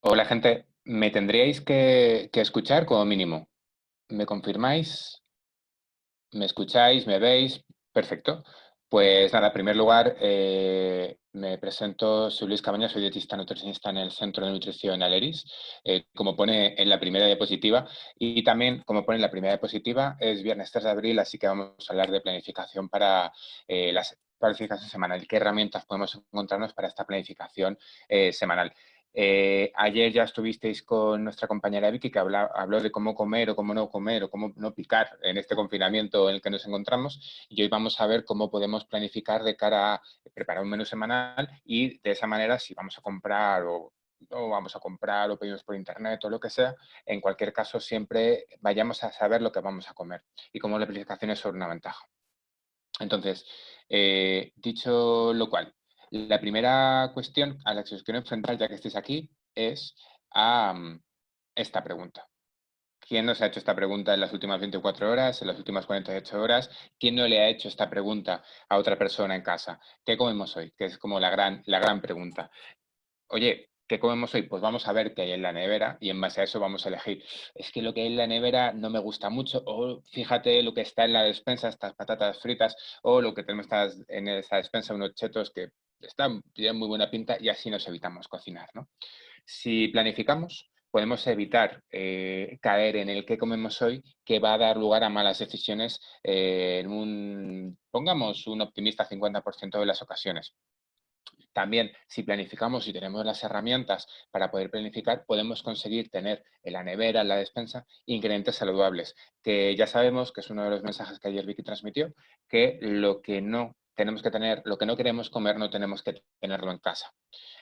Hola, gente. Me tendríais que escuchar como mínimo. ¿Me confirmáis? ¿Me escucháis? ¿Me veis? Perfecto. Pues nada, en primer lugar, me presento, soy Luis Cabañas, soy dietista nutricionista en el Centro de Nutrición Aleris, como pone en la primera diapositiva, y también, como pone en la primera diapositiva, es viernes 3 de abril, así que vamos a hablar de planificación para la planificación semanal. ¿Qué herramientas podemos encontrarnos para esta planificación semanal? Ayer ya estuvisteis con nuestra compañera Vicky que habló de cómo comer o cómo no picar en este confinamiento en el que nos encontramos, y hoy vamos a ver cómo podemos planificar de cara a preparar un menú semanal y de esa manera si vamos a comprar o vamos a comprar o pedimos por internet o lo que sea, en cualquier caso siempre vayamos a saber lo que vamos a comer y cómo la planificación es sobre una ventaja. Entonces, dicho lo cual, la primera cuestión a la que os quiero enfrentar, ya que estéis aquí, es a esta pregunta. ¿Quién nos ha hecho esta pregunta en las últimas 24 horas, en las últimas 48 horas? ¿Quién no le ha hecho esta pregunta a otra persona en casa? ¿Qué comemos hoy? Que es como la gran pregunta. Oye, ¿qué comemos hoy? Pues vamos a ver qué hay en la nevera y en base a eso vamos a elegir. Es que lo que hay en la nevera no me gusta mucho, o fíjate lo que está en la despensa, estas patatas fritas, o lo que tenemos en esa despensa, unos chetos que tienen muy buena pinta, y así nos evitamos cocinar, ¿no? Si planificamos, podemos evitar caer en el qué comemos hoy, que va a dar lugar a malas decisiones pongamos, un optimista 50% de las ocasiones. También, si planificamos y tenemos las herramientas para poder planificar, podemos conseguir tener en la nevera, en la despensa, ingredientes saludables, que ya sabemos que es uno de los mensajes que ayer Vicky transmitió, que lo que no tenemos que tener, lo que no queremos comer, no tenemos que tenerlo en casa.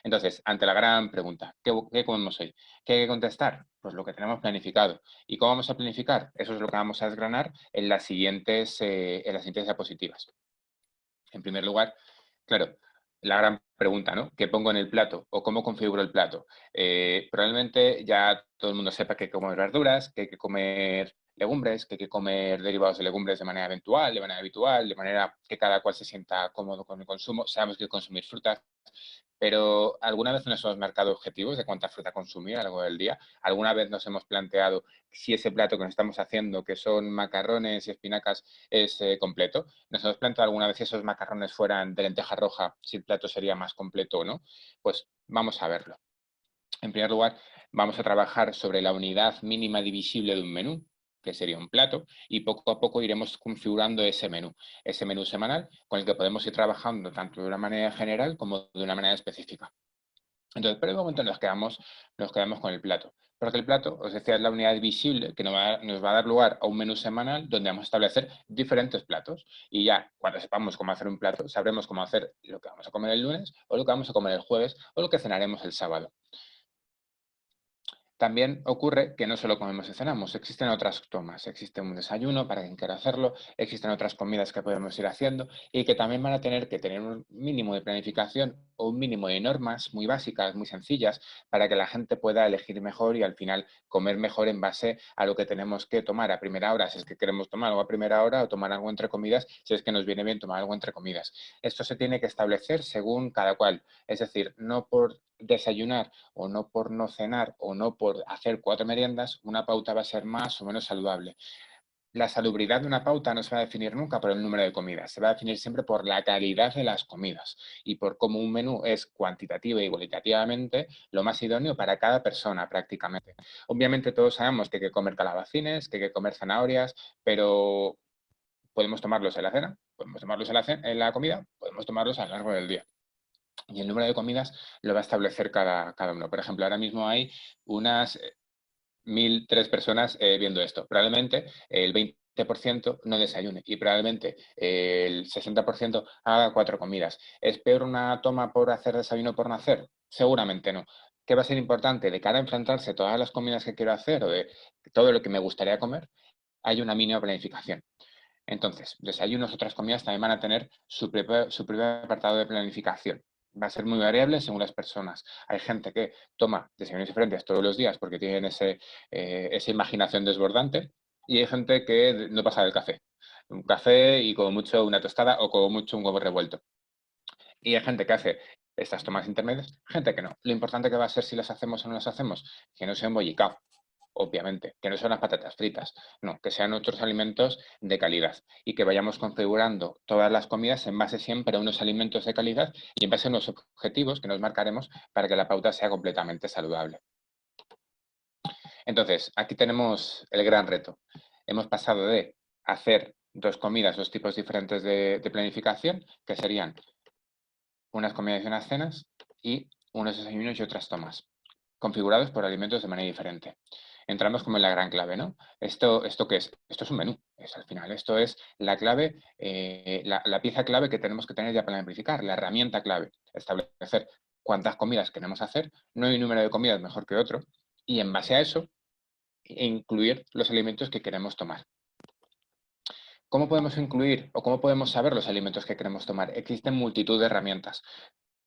Entonces, ante la gran pregunta, ¿qué comemos hoy? ¿Qué hay que contestar? Pues lo que tenemos planificado. ¿Y cómo vamos a planificar? Eso es lo que vamos a desgranar en las siguientes diapositivas. En primer lugar, claro, la gran pregunta, ¿no? ¿Qué pongo en el plato o cómo configuro el plato? Probablemente ya todo el mundo sepa que hay que comer verduras, que hay que comer legumbres, que hay que comer derivados de legumbres de manera eventual, de manera habitual, de manera que cada cual se sienta cómodo con el consumo. Sabemos que hay que consumir frutas, pero ¿alguna vez nos hemos marcado objetivos de cuánta fruta consumir a lo largo del día? ¿Alguna vez nos hemos planteado si ese plato que nos estamos haciendo, que son macarrones y espinacas, es completo? ¿Nos hemos planteado alguna vez si esos macarrones fueran de lenteja roja, si el plato sería más completo o no? Pues vamos a verlo. En primer lugar, vamos a trabajar sobre la unidad mínima divisible de un menú, que sería un plato, y poco a poco iremos configurando ese menú semanal con el que podemos ir trabajando tanto de una manera general como de una manera específica. Entonces, por el momento nos quedamos con el plato. Porque el plato, os decía, es la unidad visible que nos va a dar lugar a un menú semanal donde vamos a establecer diferentes platos. Y ya, cuando sepamos cómo hacer un plato, sabremos cómo hacer lo que vamos a comer el lunes, o lo que vamos a comer el jueves, o lo que cenaremos el sábado. También ocurre que no solo comemos y cenamos, existen otras tomas, existe un desayuno para quien quiera hacerlo, existen otras comidas que podemos ir haciendo y que también van a tener que tener un mínimo de planificación o un mínimo de normas muy básicas, muy sencillas, para que la gente pueda elegir mejor y al final comer mejor en base a lo que tenemos que tomar a primera hora, si es que queremos tomar algo a primera hora, o tomar algo entre comidas, si es que nos viene bien tomar algo entre comidas. Esto se tiene que establecer según cada cual, es decir, no por desayunar o no por no cenar o no por hacer 4 meriendas, una pauta va a ser más o menos saludable. La salubridad de una pauta no se va a definir nunca por el número de comidas, se va a definir siempre por la calidad de las comidas y por cómo un menú es cuantitativa y cualitativamente lo más idóneo para cada persona prácticamente. Obviamente todos sabemos que hay que comer calabacines, que hay que comer zanahorias, pero podemos tomarlos en la cena, podemos tomarlos en la comida, podemos tomarlos a lo largo del día. Y el número de comidas lo va a establecer cada uno. Por ejemplo, ahora mismo hay unas 1.003 personas viendo esto. Probablemente el 20% no desayune y probablemente el 60% haga 4 comidas. ¿Es peor una toma por hacer desayuno por no hacer? Seguramente no. ¿Qué va a ser importante? De cara a enfrentarse a todas las comidas que quiero hacer o de todo lo que me gustaría comer, hay una mínima planificación. Entonces, desayunos, otras comidas también van a tener su propio apartado de planificación. Va a ser muy variable según las personas. Hay gente que toma desayunos diferentes todos los días porque tienen esa imaginación desbordante, y hay gente que no pasa del café. Un café y como mucho una tostada o como mucho un huevo revuelto. Y hay gente que hace estas tomas intermedias, gente que no. Lo importante que va a ser si las hacemos o no las hacemos, que no sea embollicado, obviamente, que no sean las patatas fritas, no, que sean otros alimentos de calidad y que vayamos configurando todas las comidas en base siempre a unos alimentos de calidad y en base a unos objetivos que nos marcaremos para que la pauta sea completamente saludable. Entonces, aquí tenemos el gran reto. Hemos pasado de hacer 2 comidas, 2 tipos diferentes de planificación, que serían unas comidas y unas cenas, y unos desayunos y otras tomas, configurados por alimentos de manera diferente. Entramos como en la gran clave, ¿no? ¿Esto qué es? Esto es un menú, al final. Esto es la clave, la pieza clave que tenemos que tener ya para planificar, la herramienta clave. Establecer cuántas comidas queremos hacer, no hay un número de comidas mejor que otro, y en base a eso, incluir los alimentos que queremos tomar. ¿Cómo podemos incluir o cómo podemos saber los alimentos que queremos tomar? Existen multitud de herramientas.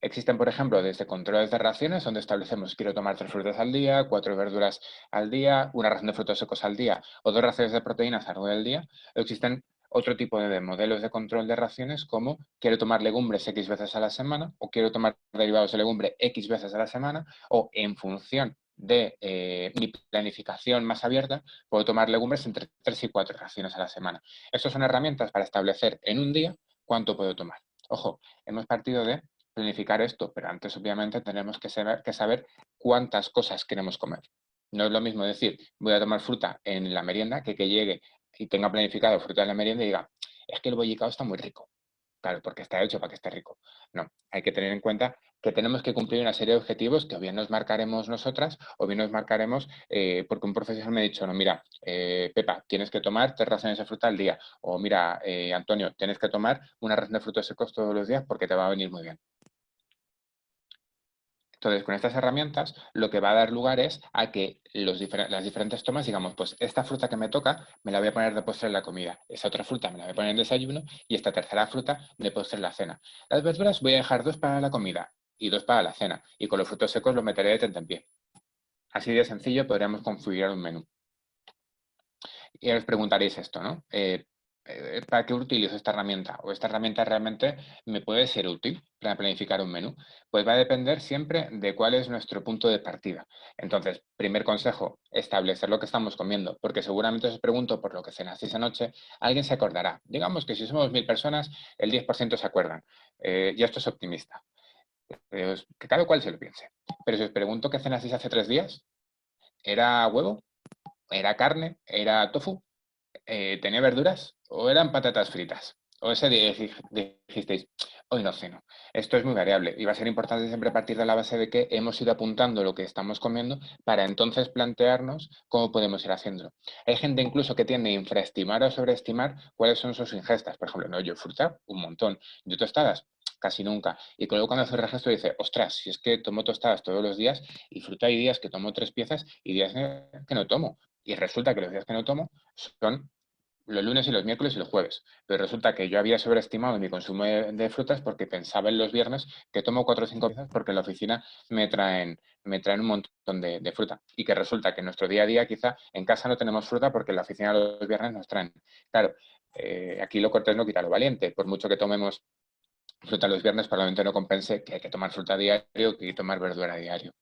Existen, por ejemplo, desde controles de raciones, donde establecemos quiero tomar 3 frutas al día, 4 verduras al día, una ración de frutos secos al día o 2 raciones de proteínas a lo largo del día. O existen otro tipo de modelos de control de raciones como quiero tomar legumbres X veces a la semana o quiero tomar derivados de legumbre X veces a la semana o en función de mi planificación más abierta, puedo tomar legumbres entre 3 y 4 raciones a la semana. Estas son herramientas para establecer en un día cuánto puedo tomar. Ojo, hemos partido de planificar esto, pero antes obviamente tenemos que saber cuántas cosas queremos comer. No es lo mismo decir, voy a tomar fruta en la merienda, que llegue y tenga planificado fruta en la merienda y diga, es que el bollicao está muy rico. Claro, porque está hecho para que esté rico. No, hay que tener en cuenta que tenemos que cumplir una serie de objetivos que o bien nos marcaremos nosotras o bien nos marcaremos porque un profesional me ha dicho, no, mira, Pepa, tienes que tomar 3 raciones de fruta al día. O mira, Antonio, tienes que tomar una ración de frutos secos todos los días porque te va a venir muy bien. Entonces, con estas herramientas, lo que va a dar lugar es a que las diferentes tomas, digamos, pues esta fruta que me toca, me la voy a poner de postre en la comida. Esta otra fruta me la voy a poner en el desayuno y esta tercera fruta de postre en la cena. Las verduras voy a dejar 2 para la comida y 2 para la cena. Y con los frutos secos los meteré de tentempié. Así de sencillo podríamos configurar un menú. Y os preguntaréis esto, ¿no? ¿Para qué utilizo esta herramienta? ¿O esta herramienta realmente me puede ser útil para planificar un menú? Pues va a depender siempre de cuál es nuestro punto de partida. Entonces, primer consejo, establecer lo que estamos comiendo, porque seguramente os pregunto por lo que cenasteis anoche, alguien se acordará. Digamos que si somos 1000 personas, el 10% se acuerdan. Y esto es optimista. Que cada cual se lo piense. Pero si os pregunto qué cenasteis hace 3 días, ¿era huevo? ¿Era carne? ¿Era tofu? ¿Tenía verduras o eran patatas fritas? O ese día dijisteis, hoy no ceno. Esto es muy variable y va a ser importante siempre partir de la base de que hemos ido apuntando lo que estamos comiendo para entonces plantearnos cómo podemos ir haciéndolo. Hay gente incluso que tiende a infraestimar o sobreestimar cuáles son sus ingestas. Por ejemplo, no, yo fruta, un montón. Yo tostadas, casi nunca. Y luego cuando hace el registro dice, ostras, si es que tomo tostadas todos los días y fruta hay días que tomo 3 piezas y días que no tomo. Y resulta que los días que no tomo son los lunes y los miércoles y los jueves. Pero resulta que yo había sobreestimado mi consumo de frutas porque pensaba en los viernes que tomo 4 o 5 piezas porque en la oficina me traen un montón de fruta. Y que resulta que en nuestro día a día quizá en casa no tenemos fruta porque en la oficina los viernes nos traen. Claro, aquí lo cortés no quita lo valiente. Por mucho que tomemos fruta los viernes, probablemente no compense que hay que tomar fruta a diario que hay que tomar verdura a diario.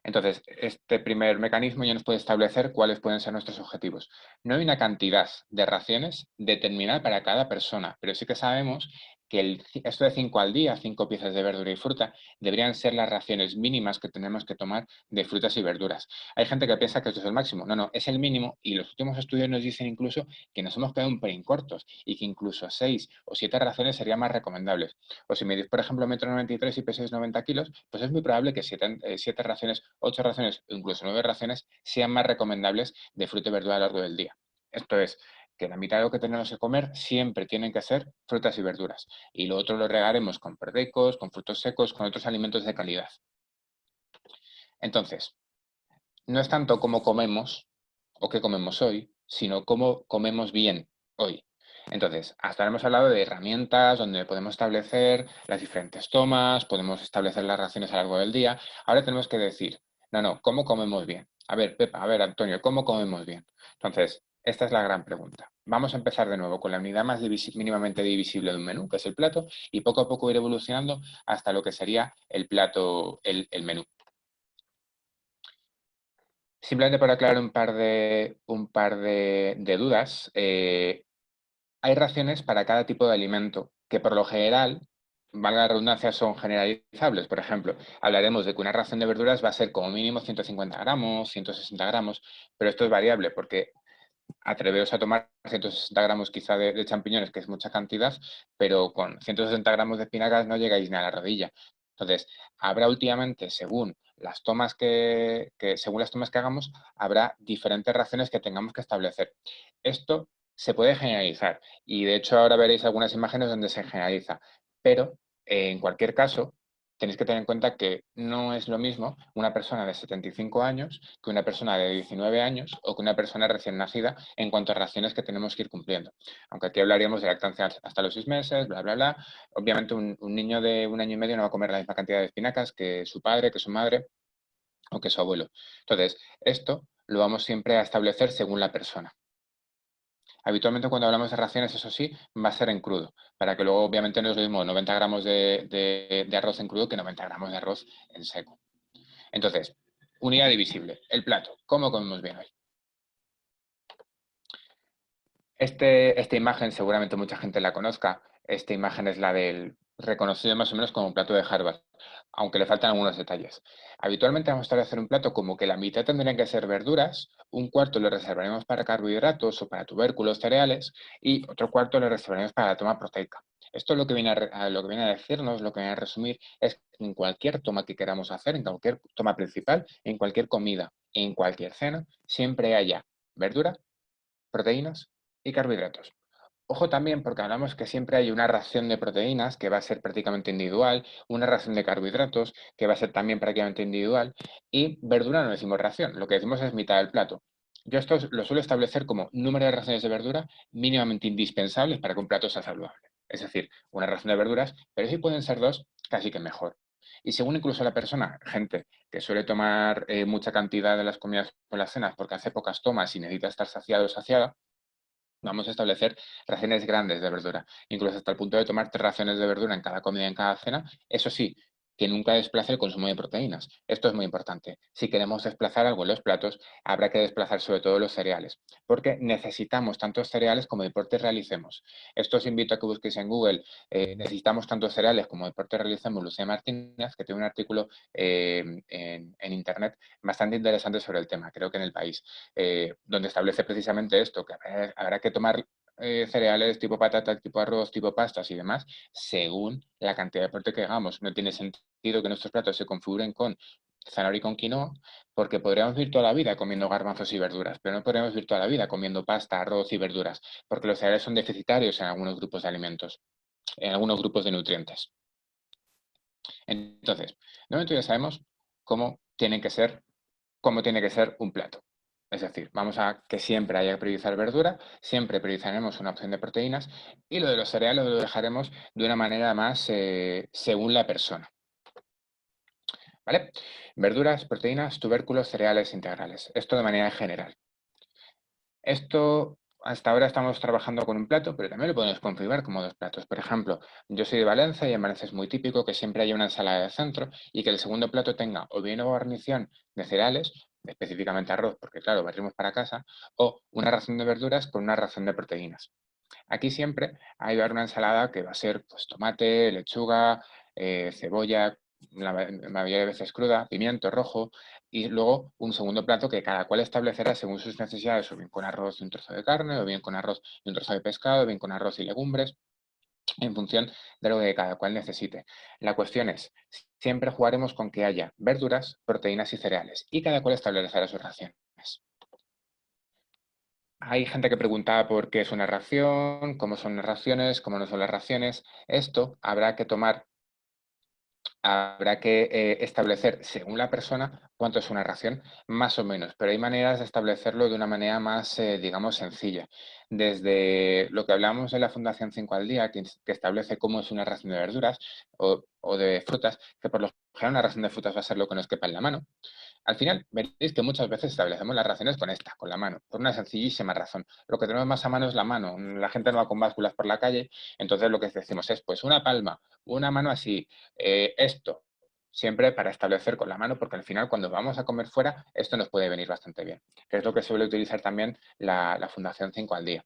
Entonces, este primer mecanismo ya nos puede establecer cuáles pueden ser nuestros objetivos. No hay una cantidad de raciones determinada para cada persona, pero sí que sabemos que esto de 5 al día, 5 piezas de verdura y fruta, deberían ser las raciones mínimas que tenemos que tomar de frutas y verduras. Hay gente que piensa que esto es el máximo. No, no, es el mínimo y los últimos estudios nos dicen incluso que nos hemos quedado un pelín cortos y que incluso 6 o 7 raciones serían más recomendables. O si medís, por ejemplo, 1,93 m y pesáis 90 kilos, pues es muy probable que 7 raciones, 8 raciones o incluso 9 raciones sean más recomendables de fruta y verdura a lo largo del día. Esto es, que la mitad de lo que tenemos que comer siempre tienen que ser frutas y verduras. Y lo otro lo regaremos con proteicos, con frutos secos, con otros alimentos de calidad. Entonces, no es tanto cómo comemos o qué comemos hoy, sino cómo comemos bien hoy. Entonces, hasta ahora hemos hablado de herramientas donde podemos establecer las diferentes tomas, podemos establecer las raciones a lo largo del día. Ahora tenemos que decir, no, ¿cómo comemos bien? A ver, Pepa, a ver, Antonio, ¿cómo comemos bien? Entonces, Esta es la gran pregunta. Vamos a empezar de nuevo con la unidad más mínimamente divisible de un menú, que es el plato, y poco a poco ir evolucionando hasta lo que sería el plato, el menú. Simplemente para aclarar un par de dudas, hay raciones para cada tipo de alimento, que por lo general, valga la redundancia, son generalizables. Por ejemplo, hablaremos de que una ración de verduras va a ser como mínimo 150 gramos, 160 gramos, pero esto es variable porque atreveos a tomar 160 gramos quizá de champiñones, que es mucha cantidad, pero con 160 gramos de espinacas no llegáis ni a la rodilla. Entonces, habrá últimamente, según las tomas que hagamos, habrá diferentes raciones que tengamos que establecer. Esto se puede generalizar y de hecho ahora veréis algunas imágenes donde se generaliza, pero en cualquier caso, tenéis que tener en cuenta que no es lo mismo una persona de 75 años que una persona de 19 años o que una persona recién nacida en cuanto a raciones que tenemos que ir cumpliendo. Aunque aquí hablaríamos de lactancia hasta los 6 meses, bla, bla, bla. Obviamente un niño de 1 año y medio no va a comer la misma cantidad de espinacas que su padre, que su madre o que su abuelo. Entonces, esto lo vamos siempre a establecer según la persona. Habitualmente cuando hablamos de raciones, eso sí, va a ser en crudo, para que luego obviamente no es lo mismo 90 gramos de arroz en crudo que 90 gramos de arroz en seco. Entonces, unidad divisible, el plato. ¿Cómo comemos bien hoy? Esta imagen seguramente mucha gente la conozca. Esta imagen es la del reconocido más o menos como un plato de Harvard, aunque le faltan algunos detalles. Habitualmente vamos a establecer un plato como que la mitad tendrían que ser verduras, un cuarto lo reservaremos para carbohidratos o para tubérculos, cereales, y otro cuarto lo reservaremos para la toma proteica. Esto lo que viene lo que viene a decirnos, lo que viene a resumir, es que en cualquier toma que queramos hacer, en cualquier toma principal, en cualquier comida, en cualquier cena, siempre haya verdura, proteínas y carbohidratos. Ojo también porque hablamos que siempre hay una ración de proteínas que va a ser prácticamente individual, una ración de carbohidratos que va a ser también prácticamente individual y verdura no decimos ración, lo que decimos es mitad del plato. Yo esto lo suelo establecer como número de raciones de verdura mínimamente indispensables para que un plato sea saludable. Es decir, una ración de verduras, pero si pueden ser dos, casi que mejor. Y según incluso la persona, gente que suele tomar mucha cantidad de las comidas o las cenas porque hace pocas tomas y necesita estar saciado o saciada, vamos a establecer raciones grandes de verdura, incluso hasta el punto de tomar 3 raciones de verdura en cada comida y en cada cena. Eso sí, que nunca desplace el consumo de proteínas. Esto es muy importante. Si queremos desplazar algo en los platos, habrá que desplazar sobre todo los cereales, porque necesitamos tantos cereales como deportes realicemos. Esto os invito a que busquéis en Google, necesitamos tantos cereales como deportes realicemos, Lucía Martínez, que tiene un artículo en Internet bastante interesante sobre el tema, creo que en El País, donde establece precisamente esto, que habrá que tomar cereales tipo patata, tipo arroz, tipo pastas y demás, según la cantidad de deporte que hagamos. No tiene sentido que nuestros platos se configuren con zanahoria y con quinoa, porque podríamos vivir toda la vida comiendo garbanzos y verduras, pero no podríamos vivir toda la vida comiendo pasta, arroz y verduras, porque los cereales son deficitarios en algunos grupos de alimentos, en algunos grupos de nutrientes. Entonces, de momento ya sabemos cómo tiene que ser un plato. Es decir, vamos a que siempre haya que priorizar verdura, siempre priorizaremos una opción de proteínas y lo de los cereales lo dejaremos de una manera más según la persona. ¿Vale? Verduras, proteínas, tubérculos, cereales integrales. Esto de manera general. Esto, hasta ahora estamos trabajando con un plato, pero también lo podemos configurar como dos platos. Por ejemplo, yo soy de Valencia y en Valencia es muy típico que siempre haya una ensalada de centro y que el segundo plato tenga o bien una guarnición de cereales, específicamente arroz, porque claro, barrimos para casa, o una ración de verduras con una ración de proteínas. Aquí siempre hay va a haber una ensalada que va a ser pues, tomate, lechuga, cebolla, la mayoría de veces cruda, pimiento rojo, y luego un segundo plato que cada cual establecerá según sus necesidades, o bien con arroz y un trozo de carne, o bien con arroz y un trozo de pescado, o bien con arroz y legumbres, en función de lo que cada cual necesite. La cuestión es, siempre jugaremos con que haya verduras, proteínas y cereales, y cada cual establecerá sus raciones. Hay gente que preguntaba por qué es una ración, cómo son las raciones, cómo no son las raciones. Esto habrá que establecer según la persona cuánto es una ración, más o menos, pero hay maneras de establecerlo de una manera más, digamos, sencilla. Desde lo que hablamos de la Fundación 5 al día, que establece cómo es una ración de verduras o de frutas, que por lo general una ración de frutas va a ser lo que nos quepa en la mano. Al final, veréis que muchas veces establecemos las raciones con esta, con la mano, por una sencillísima razón. Lo que tenemos más a mano es la mano. La gente no va con básculas por la calle, entonces lo que decimos es, pues una palma, una mano así, esto, siempre para establecer con la mano, porque al final cuando vamos a comer fuera, esto nos puede venir bastante bien, que es lo que suele utilizar también la Fundación 5 al día.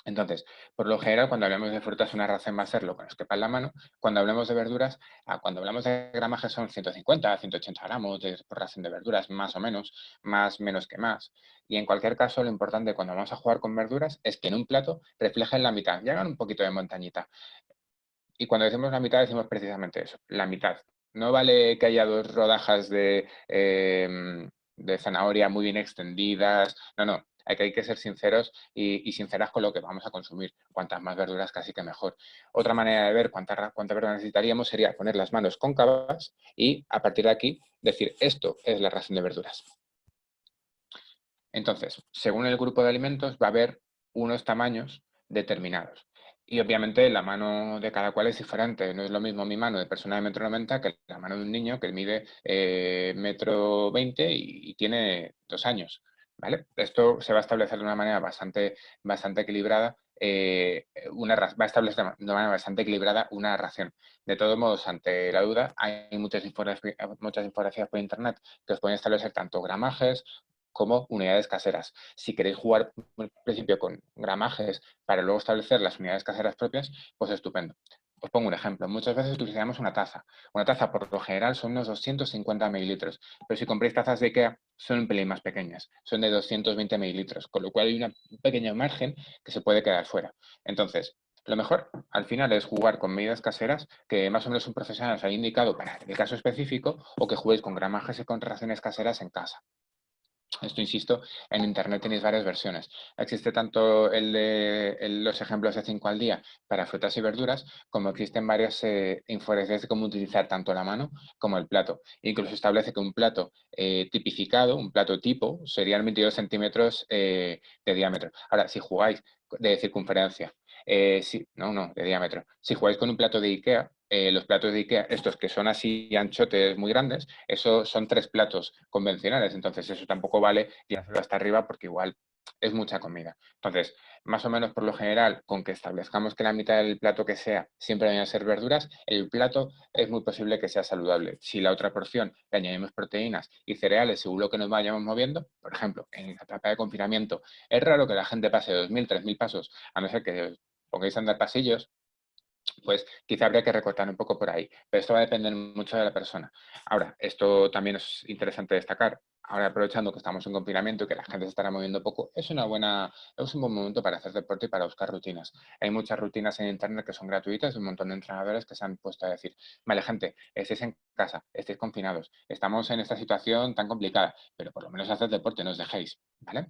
Entonces, por lo general, cuando hablamos de frutas, una ración va a ser lo que nos quepa en la mano. Cuando hablamos de verduras, cuando hablamos de gramaje son 150, 180 gramos por ración de verduras, más o menos, más menos que más. Y en cualquier caso, lo importante cuando vamos a jugar con verduras es que en un plato reflejen la mitad, y hagan un poquito de montañita. Y cuando decimos la mitad, decimos precisamente eso, la mitad. No vale que haya dos rodajas de zanahoria muy bien extendidas. No, no. Hay que ser sinceros y sinceras con lo que vamos a consumir. Cuantas más verduras, casi que mejor. Otra manera de ver cuánta verdura necesitaríamos sería poner las manos cóncavas y, a partir de aquí, decir, esto es la ración de verduras. Entonces, según el grupo de alimentos, va a haber unos tamaños determinados. Y obviamente la mano de cada cual es diferente. No es lo mismo mi mano de persona de 1,90 m que la mano de un niño que mide 1,20 m y tiene 2 años. ¿Vale? Esto se va a establecer de una manera bastante equilibrada. Va a establecer de una manera bastante equilibrada una ración. De todos modos, ante la duda, hay muchas infografías por internet que os pueden establecer tanto gramajes como unidades caseras. Si queréis jugar al principio con gramajes para luego establecer las unidades caseras propias, pues estupendo. Os pongo un ejemplo. Muchas veces utilizamos una taza. Una taza, por lo general, son unos 250 mililitros. Pero si compréis tazas de IKEA, son un pelín más pequeñas. Son de 220 mililitros. Con lo cual hay un pequeño margen que se puede quedar fuera. Entonces, lo mejor, al final, es jugar con medidas caseras que más o menos un profesional os haya indicado para el caso específico o que juguéis con gramajes y con raciones caseras en casa. Esto, insisto, en Internet tenéis varias versiones. Existe tanto los ejemplos de 5 al día para frutas y verduras, como existen varias infografías de cómo utilizar tanto la mano como el plato. Incluso establece que un plato tipificado, un plato tipo, serían 22 centímetros de diámetro. Ahora, si jugáis de circunferencia, no, de diámetro. Si jugáis con un plato de IKEA, los platos de IKEA, estos que son así anchotes muy grandes, eso son 3 platos convencionales, entonces eso tampoco vale y hacerlo hasta arriba porque igual es mucha comida. Entonces, más o menos por lo general, con que establezcamos que la mitad del plato que sea siempre vayan a ser verduras, el plato es muy posible que sea saludable. Si la otra porción le añadimos proteínas y cereales según lo que nos vayamos moviendo, por ejemplo, en la etapa de confinamiento, es raro que la gente pase 2.000, 3.000 pasos, a no ser que pongáis a andar pasillos, pues quizá habría que recortar un poco por ahí. Pero esto va a depender mucho de la persona. Ahora, esto también es interesante destacar. Ahora, aprovechando que estamos en confinamiento y que la gente se estará moviendo poco, es un buen momento para hacer deporte y para buscar rutinas. Hay muchas rutinas en internet que son gratuitas, un montón de entrenadores que se han puesto a decir, vale, gente, estéis en casa, estéis confinados, estamos en esta situación tan complicada, pero por lo menos haced deporte, no os dejéis, ¿vale?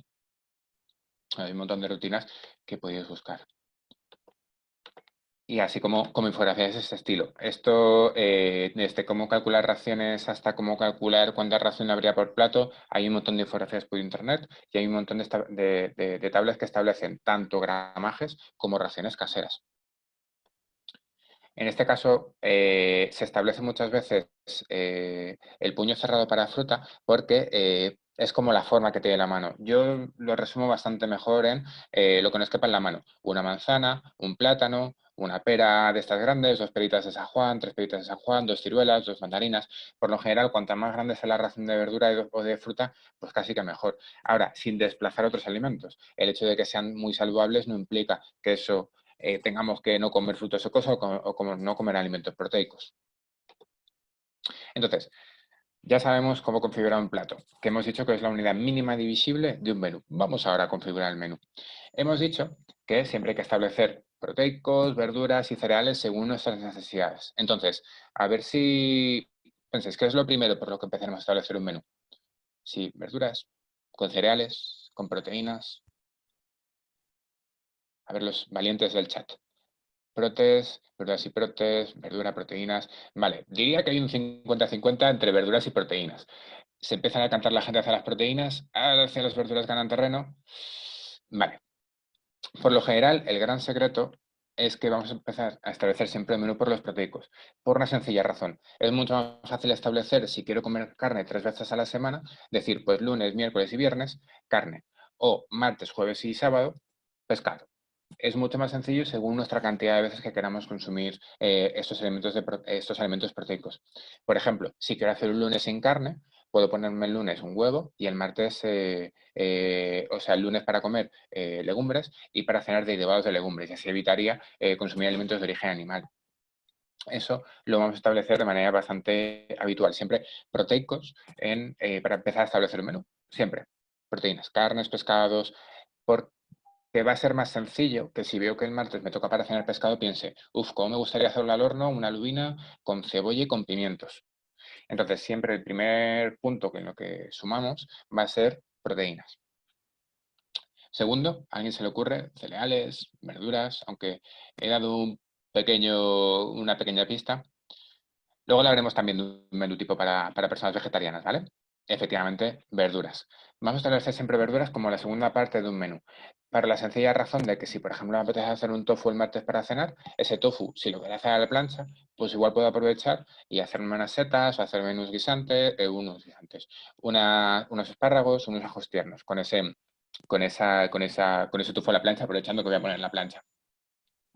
Hay un montón de rutinas que podéis buscar. Y así como infografías de este estilo. Esto, desde cómo calcular raciones hasta cómo calcular cuánta ración habría por plato, hay un montón de infografías por internet y hay un montón de tablas que establecen tanto gramajes como raciones caseras. En este caso, se establece muchas veces el puño cerrado para fruta porque es como la forma que tiene la mano. Yo lo resumo bastante mejor en lo que nos quepa en la mano. Una manzana, un plátano, una pera de estas grandes, 2 peritas de San Juan, 3 peritas de San Juan, 2 ciruelas, 2 mandarinas. Por lo general, cuanta más grande sea la ración de verdura o de fruta, pues casi que mejor. Ahora, sin desplazar otros alimentos. El hecho de que sean muy saludables no implica que eso tengamos que no comer frutos secos o como no comer alimentos proteicos. Entonces, ya sabemos cómo configurar un plato, que hemos dicho que es la unidad mínima divisible de un menú. Vamos ahora a configurar el menú. Hemos dicho que siempre hay que establecer proteicos, verduras y cereales según nuestras necesidades. Entonces, a ver si pensáis, ¿qué es lo primero por lo que empezaremos a establecer un menú? Sí, verduras, con cereales, con proteínas. A ver los valientes del chat. Protes, verduras y verdura, proteínas. Vale, diría que hay un 50-50 entre verduras y proteínas. Se empiezan a cantar la gente hacia las proteínas, hacia las verduras ganan terreno. Vale. Por lo general, el gran secreto es que vamos a empezar a establecer siempre el menú por los proteicos, por una sencilla razón. Es mucho más fácil establecer, si quiero comer carne 3 veces a la semana, decir, pues lunes, miércoles y viernes, carne, o martes, jueves y sábado, pescado. Es mucho más sencillo según nuestra cantidad de veces que queramos consumir estos alimentos proteicos. Por ejemplo, si quiero hacer un lunes sin carne, puedo ponerme el lunes un huevo y el martes, o sea, el lunes para comer legumbres y para cenar derivados de legumbres. Y así evitaría consumir alimentos de origen animal. Eso lo vamos a establecer de manera bastante habitual. Siempre proteicos para empezar a establecer el menú. Siempre. Proteínas, carnes, pescados, porque va a ser más sencillo que si veo que el martes me toca para cenar pescado, piense, uff, cómo me gustaría hacerlo al horno, una lubina con cebolla y con pimientos. Entonces, siempre el primer punto en lo que sumamos va a ser proteínas. Segundo, a alguien se le ocurre cereales, verduras, aunque he dado una pequeña pista. Luego hablaremos también de un menú tipo para personas vegetarianas, ¿vale? Efectivamente, verduras. Vamos a establecer siempre verduras como la segunda parte de un menú. Para la sencilla razón de que si, por ejemplo, me apetece hacer un tofu el martes para cenar, ese tofu, si lo quiero hacer a la plancha, pues igual puedo aprovechar y hacerme unas setas, o hacerme unos espárragos, unos ajos tiernos, con ese tofu a la plancha, aprovechando que voy a poner en la plancha.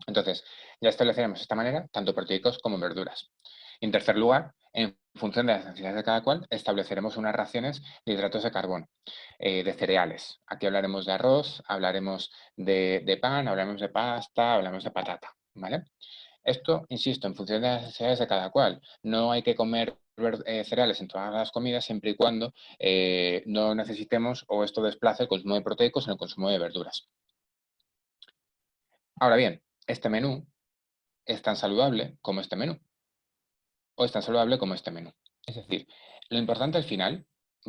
Entonces, ya estableceremos de esta manera tanto proteicos como verduras. En tercer lugar, en función de las necesidades de cada cual, estableceremos unas raciones de hidratos de carbono, de cereales. Aquí hablaremos de arroz, hablaremos de pan, hablaremos de pasta, hablaremos de patata, ¿vale? Esto, insisto, en función de las necesidades de cada cual. No hay que comer cereales en todas las comidas siempre y cuando no necesitemos o esto desplace el consumo de proteicos en el consumo de verduras. Ahora bien, este menú es tan saludable como este menú, o es tan saludable como este menú. Es decir, lo importante al final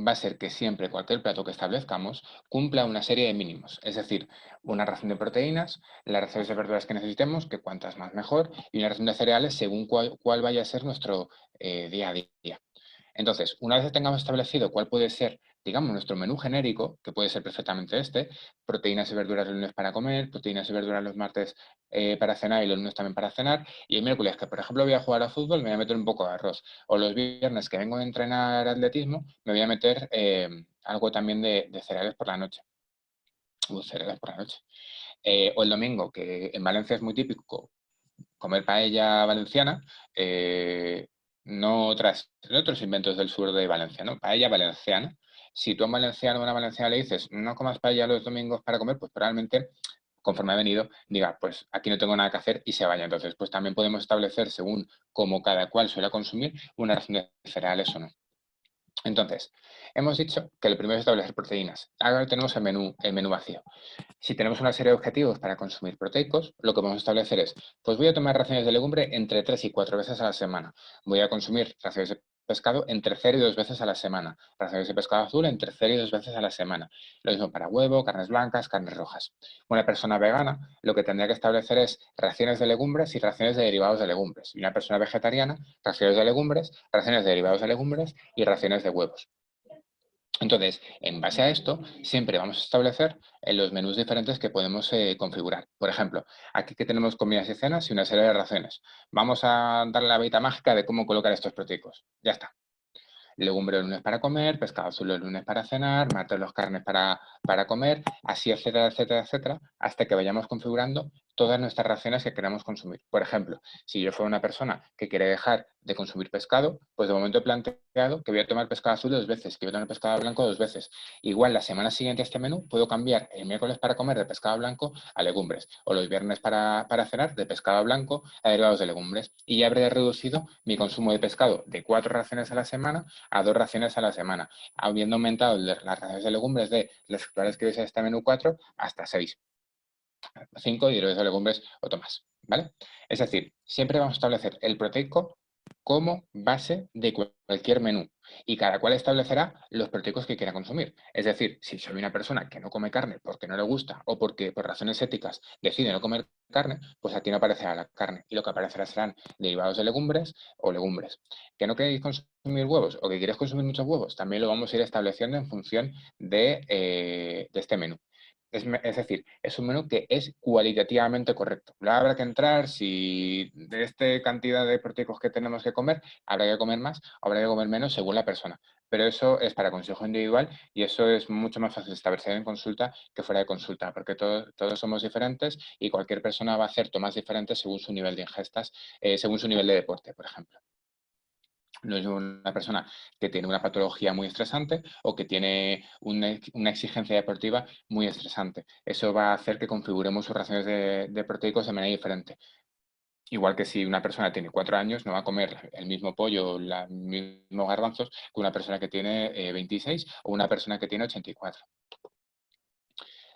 va a ser que siempre cualquier plato que establezcamos cumpla una serie de mínimos, es decir, una ración de proteínas, las raciones de verduras que necesitemos, que cuantas más mejor, y una ración de cereales según cuál vaya a ser nuestro día a día. Entonces, una vez que tengamos establecido cuál puede ser, digamos, nuestro menú genérico, que puede ser perfectamente proteínas y verduras los lunes para comer, proteínas y verduras los martes para cenar y los lunes también para cenar, y el miércoles, que por ejemplo voy a jugar a fútbol, me voy a meter un poco de arroz, o los viernes que vengo a entrenar atletismo, me voy a meter algo también de cereales por la noche. Cereales por la noche. O el domingo, que en Valencia es muy típico comer paella valenciana, no otros inventos del sur de Valencia, ¿no? Paella valenciana. Si tú a un valenciano o una valenciana le dices, no comas paella los domingos para comer, pues probablemente, conforme ha venido, diga, pues aquí no tengo nada que hacer y se vaya. Entonces, pues también podemos establecer, según cómo cada cual suele consumir, una ración de cereales o no. Entonces, hemos dicho que lo primero es establecer proteínas. Ahora tenemos el menú vacío. Si tenemos una serie de objetivos para consumir proteicos, lo que vamos a establecer es, pues voy a tomar raciones de legumbre entre 3 y 4 veces a la semana. Voy a consumir raciones de pescado entre 0 y 2 veces a la semana. Raciones de pescado azul entre 0 y 2 veces a la semana. Lo mismo para huevo, carnes blancas, carnes rojas. Una persona vegana lo que tendría que establecer es raciones de legumbres y raciones de derivados de legumbres. Y una persona vegetariana, raciones de legumbres, raciones de derivados de legumbres y raciones de huevos. Entonces, en base a esto, siempre vamos a establecer los menús diferentes que podemos configurar. Por ejemplo, aquí que tenemos comidas y cenas y una serie de raciones. Vamos a darle la varita mágica de cómo colocar estos proteicos. Ya está. Legumbre los lunes para comer, pescado azul los lunes para cenar, martes los carnes para comer, así, etcétera, etcétera, etcétera, hasta que vayamos configurando todas nuestras raciones que queramos consumir. Por ejemplo, si yo fuera una persona que quiere dejar de consumir pescado, pues de momento he planteado que voy a tomar pescado azul 2 veces, que voy a tomar pescado blanco 2 veces. Igual la semana siguiente a este menú puedo cambiar el miércoles para comer de pescado blanco a legumbres, o los viernes para cenar de pescado blanco a derivados de legumbres. Y ya habré reducido mi consumo de pescado de 4 raciones a la semana a 2 raciones a la semana, habiendo aumentado las raciones de legumbres de las actuales que veis en este menú 4 hasta 6. 5 y de legumbres o más, ¿vale? Es decir, siempre vamos a establecer el proteico como base de cualquier menú y cada cual establecerá los proteicos que quiera consumir. Es decir, si soy una persona que no come carne porque no le gusta o porque por razones éticas decide no comer carne, pues aquí no aparecerá la carne y lo que aparecerá serán derivados de legumbres o legumbres. ¿Que no queréis consumir huevos o que queréis consumir muchos huevos? También lo vamos a ir estableciendo en función de este menú. Es decir, es un menú que es cualitativamente correcto. Luego habrá que entrar, si de esta cantidad de proteicos que tenemos que comer, habrá que comer más, habrá que comer menos según la persona. Pero eso es para consejo individual y eso es mucho más fácil establecer en consulta que fuera de consulta, porque todos somos diferentes y cualquier persona va a hacer tomas diferentes según su nivel de ingestas, según su nivel de deporte, por ejemplo. No es una persona que tiene una patología muy estresante o que tiene una exigencia deportiva muy estresante. Eso va a hacer que configuremos sus raciones de proteicos de manera diferente. Igual que si una persona tiene 4 años, no va a comer el mismo pollo o los mismos garbanzos que una persona que tiene 26 o una persona que tiene 84.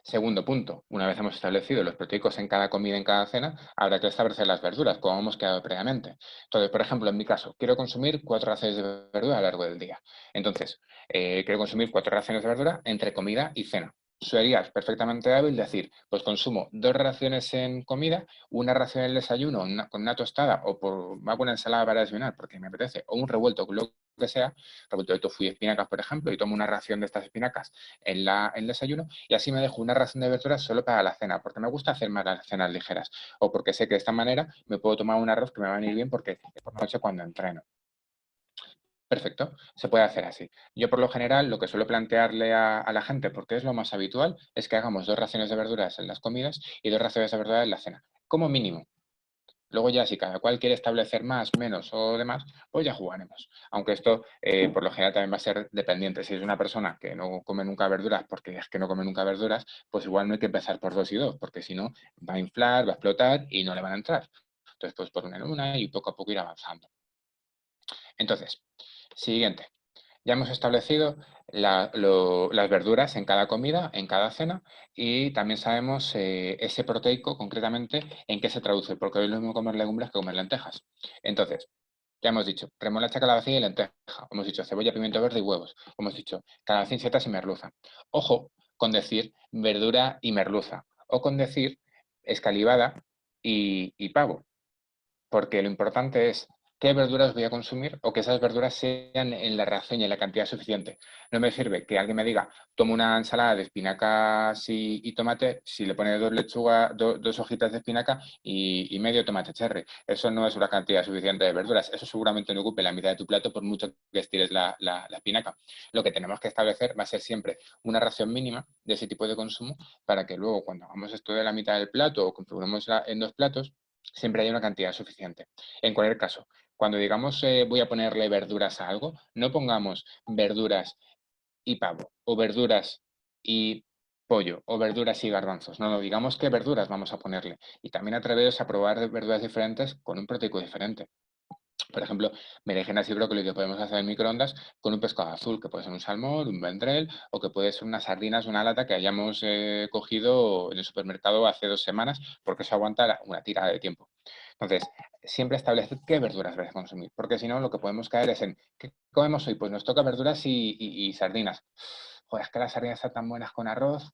Segundo punto, una vez hemos establecido los proteicos en cada comida, en cada cena, habrá que establecer las verduras, como hemos quedado previamente. Entonces, por ejemplo, en mi caso, quiero consumir 4 raciones de verdura a lo largo del día. Entonces, quiero consumir 4 raciones de verdura entre comida y cena. Sería perfectamente hábil decir, pues consumo 2 raciones en comida, una ración en el desayuno con una tostada o me hago una ensalada para desayunar porque me apetece, o un revuelto, lo que sea, revuelto de tofu y espinacas, por ejemplo, y tomo una ración de estas espinacas en el desayuno y así me dejo una ración de verduras solo para la cena, porque me gusta hacer más las cenas ligeras o porque sé que de esta manera me puedo tomar un arroz que me va a venir bien porque es por la noche cuando entreno. Perfecto, se puede hacer así. Yo por lo general lo que suelo plantearle a la gente, porque es lo más habitual, es que hagamos 2 raciones de verduras en las comidas y 2 raciones de verduras en la cena, como mínimo. Luego ya si cada cual quiere establecer más, menos o demás, pues ya jugaremos. Aunque esto por lo general también va a ser dependiente. Si es una persona que no come nunca verduras porque es que no come nunca verduras, pues igual no hay que empezar por 2 y 2, porque si no va a inflar, va a explotar y no le van a entrar. Entonces pues por una en una y poco a poco ir avanzando. Entonces, siguiente. Ya hemos establecido las verduras en cada comida, en cada cena, y también sabemos ese proteico concretamente en qué se traduce, porque hoy es lo mismo comer legumbres que comer lentejas. Entonces, ya hemos dicho remolacha, calabacín y lenteja. Hemos dicho cebolla, pimiento verde y huevos. Hemos dicho calabacín, setas y merluza. Ojo con decir verdura y merluza. O con decir escalivada y pavo, porque lo importante es qué verduras voy a consumir o que esas verduras sean en la ración y en la cantidad suficiente. No me sirve que alguien me diga, tomo una ensalada de espinacas y tomate, si le pone 2 lechugas, 2 hojitas de espinaca y medio tomate cherry. Eso no es una cantidad suficiente de verduras. Eso seguramente no ocupe la mitad de tu plato por mucho que estires la espinaca. Lo que tenemos que establecer va a ser siempre una ración mínima de ese tipo de consumo para que luego cuando hagamos esto de la mitad del plato o configuremos en 2 platos, siempre hay una cantidad suficiente. En cualquier caso, cuando digamos voy a ponerle verduras a algo, no pongamos verduras y pavo, o verduras y pollo, o verduras y garbanzos. No, no, digamos qué verduras vamos a ponerle. Y también atreveros a probar verduras diferentes con un proteico diferente. Por ejemplo, berenjenas y brócoli que podemos hacer en microondas con un pescado azul, que puede ser un salmón, un vendrel, o que puede ser unas sardinas, una lata que hayamos cogido en el supermercado hace 2 semanas, porque eso aguanta una tirada de tiempo. Entonces, siempre estableced qué verduras vais a consumir, porque si no, lo que podemos caer es en, ¿qué comemos hoy? Pues nos toca verduras y sardinas. Joder, es que las sardinas están tan buenas con arroz.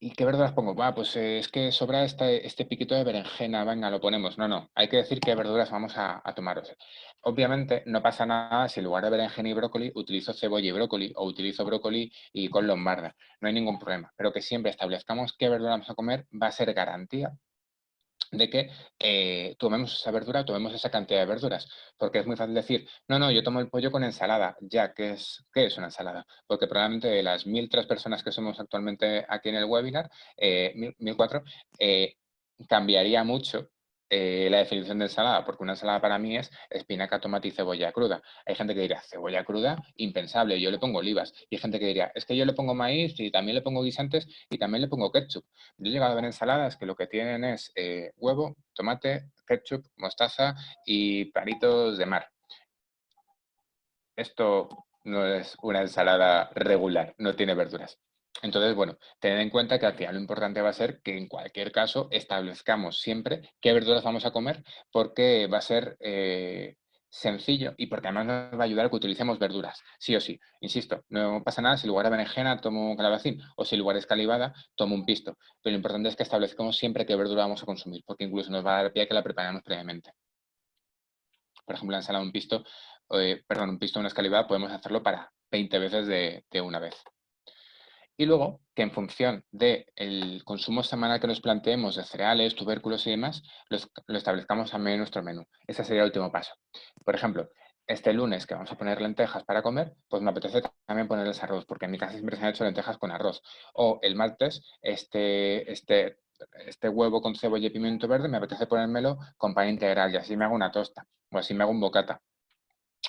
¿Y qué verduras pongo? Va, pues es que sobra este piquito de berenjena, venga, lo ponemos. No, no, hay que decir qué verduras vamos a tomaros. Obviamente no pasa nada si en lugar de berenjena y brócoli utilizo cebolla y brócoli o utilizo brócoli y con lombarda. No hay ningún problema. Pero que siempre establezcamos qué verdura vamos a comer va a ser garantía de que tomemos esa verdura, tomemos esa cantidad de verduras. Porque es muy fácil decir, no, no, yo tomo el pollo con ensalada. Ya, ¿qué es una ensalada? Porque probablemente de las 1.003 personas que somos actualmente aquí en el webinar, 1.004, cambiaría mucho la definición de ensalada, porque una ensalada para mí es espinaca, tomate y cebolla cruda. Hay gente que dirá, cebolla cruda, impensable, yo le pongo olivas. Y hay gente que diría, es que yo le pongo maíz y también le pongo guisantes y también le pongo ketchup. Yo he llegado a ver ensaladas que lo que tienen es huevo, tomate, ketchup, mostaza y palitos de mar. Esto no es una ensalada regular, no tiene verduras. Entonces, bueno, tened en cuenta que al final lo importante va a ser que en cualquier caso establezcamos siempre qué verduras vamos a comer porque va a ser sencillo y porque además nos va a ayudar a que utilicemos verduras, sí o sí. Insisto, no pasa nada si en lugar de berenjena tomo calabacín o si en lugar de escalivada tomo un pisto. Pero lo importante es que establezcamos siempre qué verdura vamos a consumir porque incluso nos va a dar pie a que la preparemos previamente. Por ejemplo, la ensalada de un pisto, un pisto, una escalivada, podemos hacerlo para 20 veces de una vez. Y luego, que en función del consumo semanal que nos planteemos de cereales, tubérculos y demás, lo establezcamos también en nuestro menú. Ese sería el último paso. Por ejemplo, este lunes que vamos a poner lentejas para comer, pues me apetece también ponerles arroz, porque en mi casa siempre se han hecho lentejas con arroz. O el martes, este huevo con cebolla y pimiento verde, me apetece ponérmelo con pan integral y así me hago una tosta o así me hago un bocata.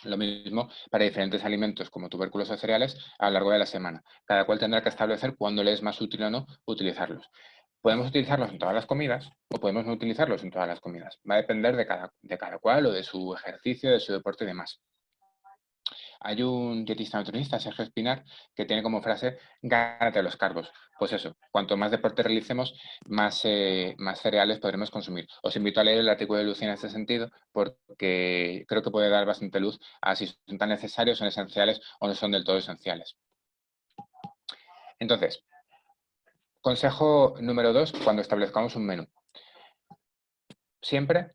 Lo mismo para diferentes alimentos como tubérculos o cereales a lo largo de la semana. Cada cual tendrá que establecer cuándo le es más útil o no utilizarlos. Podemos utilizarlos en todas las comidas o podemos no utilizarlos en todas las comidas. Va a depender de cada cual o de su ejercicio, de su deporte y demás. Hay un dietista nutricionista, Sergio Espinar, que tiene como frase, gánate los carbos. Pues eso, cuanto más deporte realicemos, más cereales podremos consumir. Os invito a leer el artículo de Lucía en este sentido, porque creo que puede dar bastante luz a si son tan necesarios, son esenciales o no son del todo esenciales. Entonces, consejo número 2, cuando establezcamos un menú. Siempre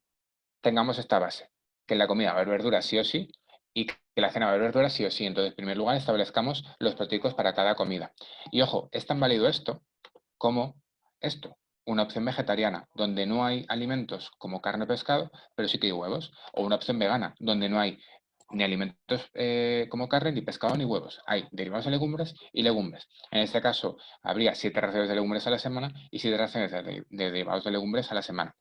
tengamos esta base, que en la comida va a haber verduras sí o sí y que la cena va a haber verduras sí o sí. Entonces, en primer lugar, establezcamos los proteicos para cada comida. Y ojo, es tan válido esto como esto, una opción vegetariana, donde no hay alimentos como carne o pescado, pero sí que hay huevos, o una opción vegana, donde no hay ni alimentos como carne, ni pescado, ni huevos. Hay derivados de legumbres y legumbres. En este caso, habría 7 raciones de legumbres a la semana y 7 raciones de derivados de legumbres a la semana.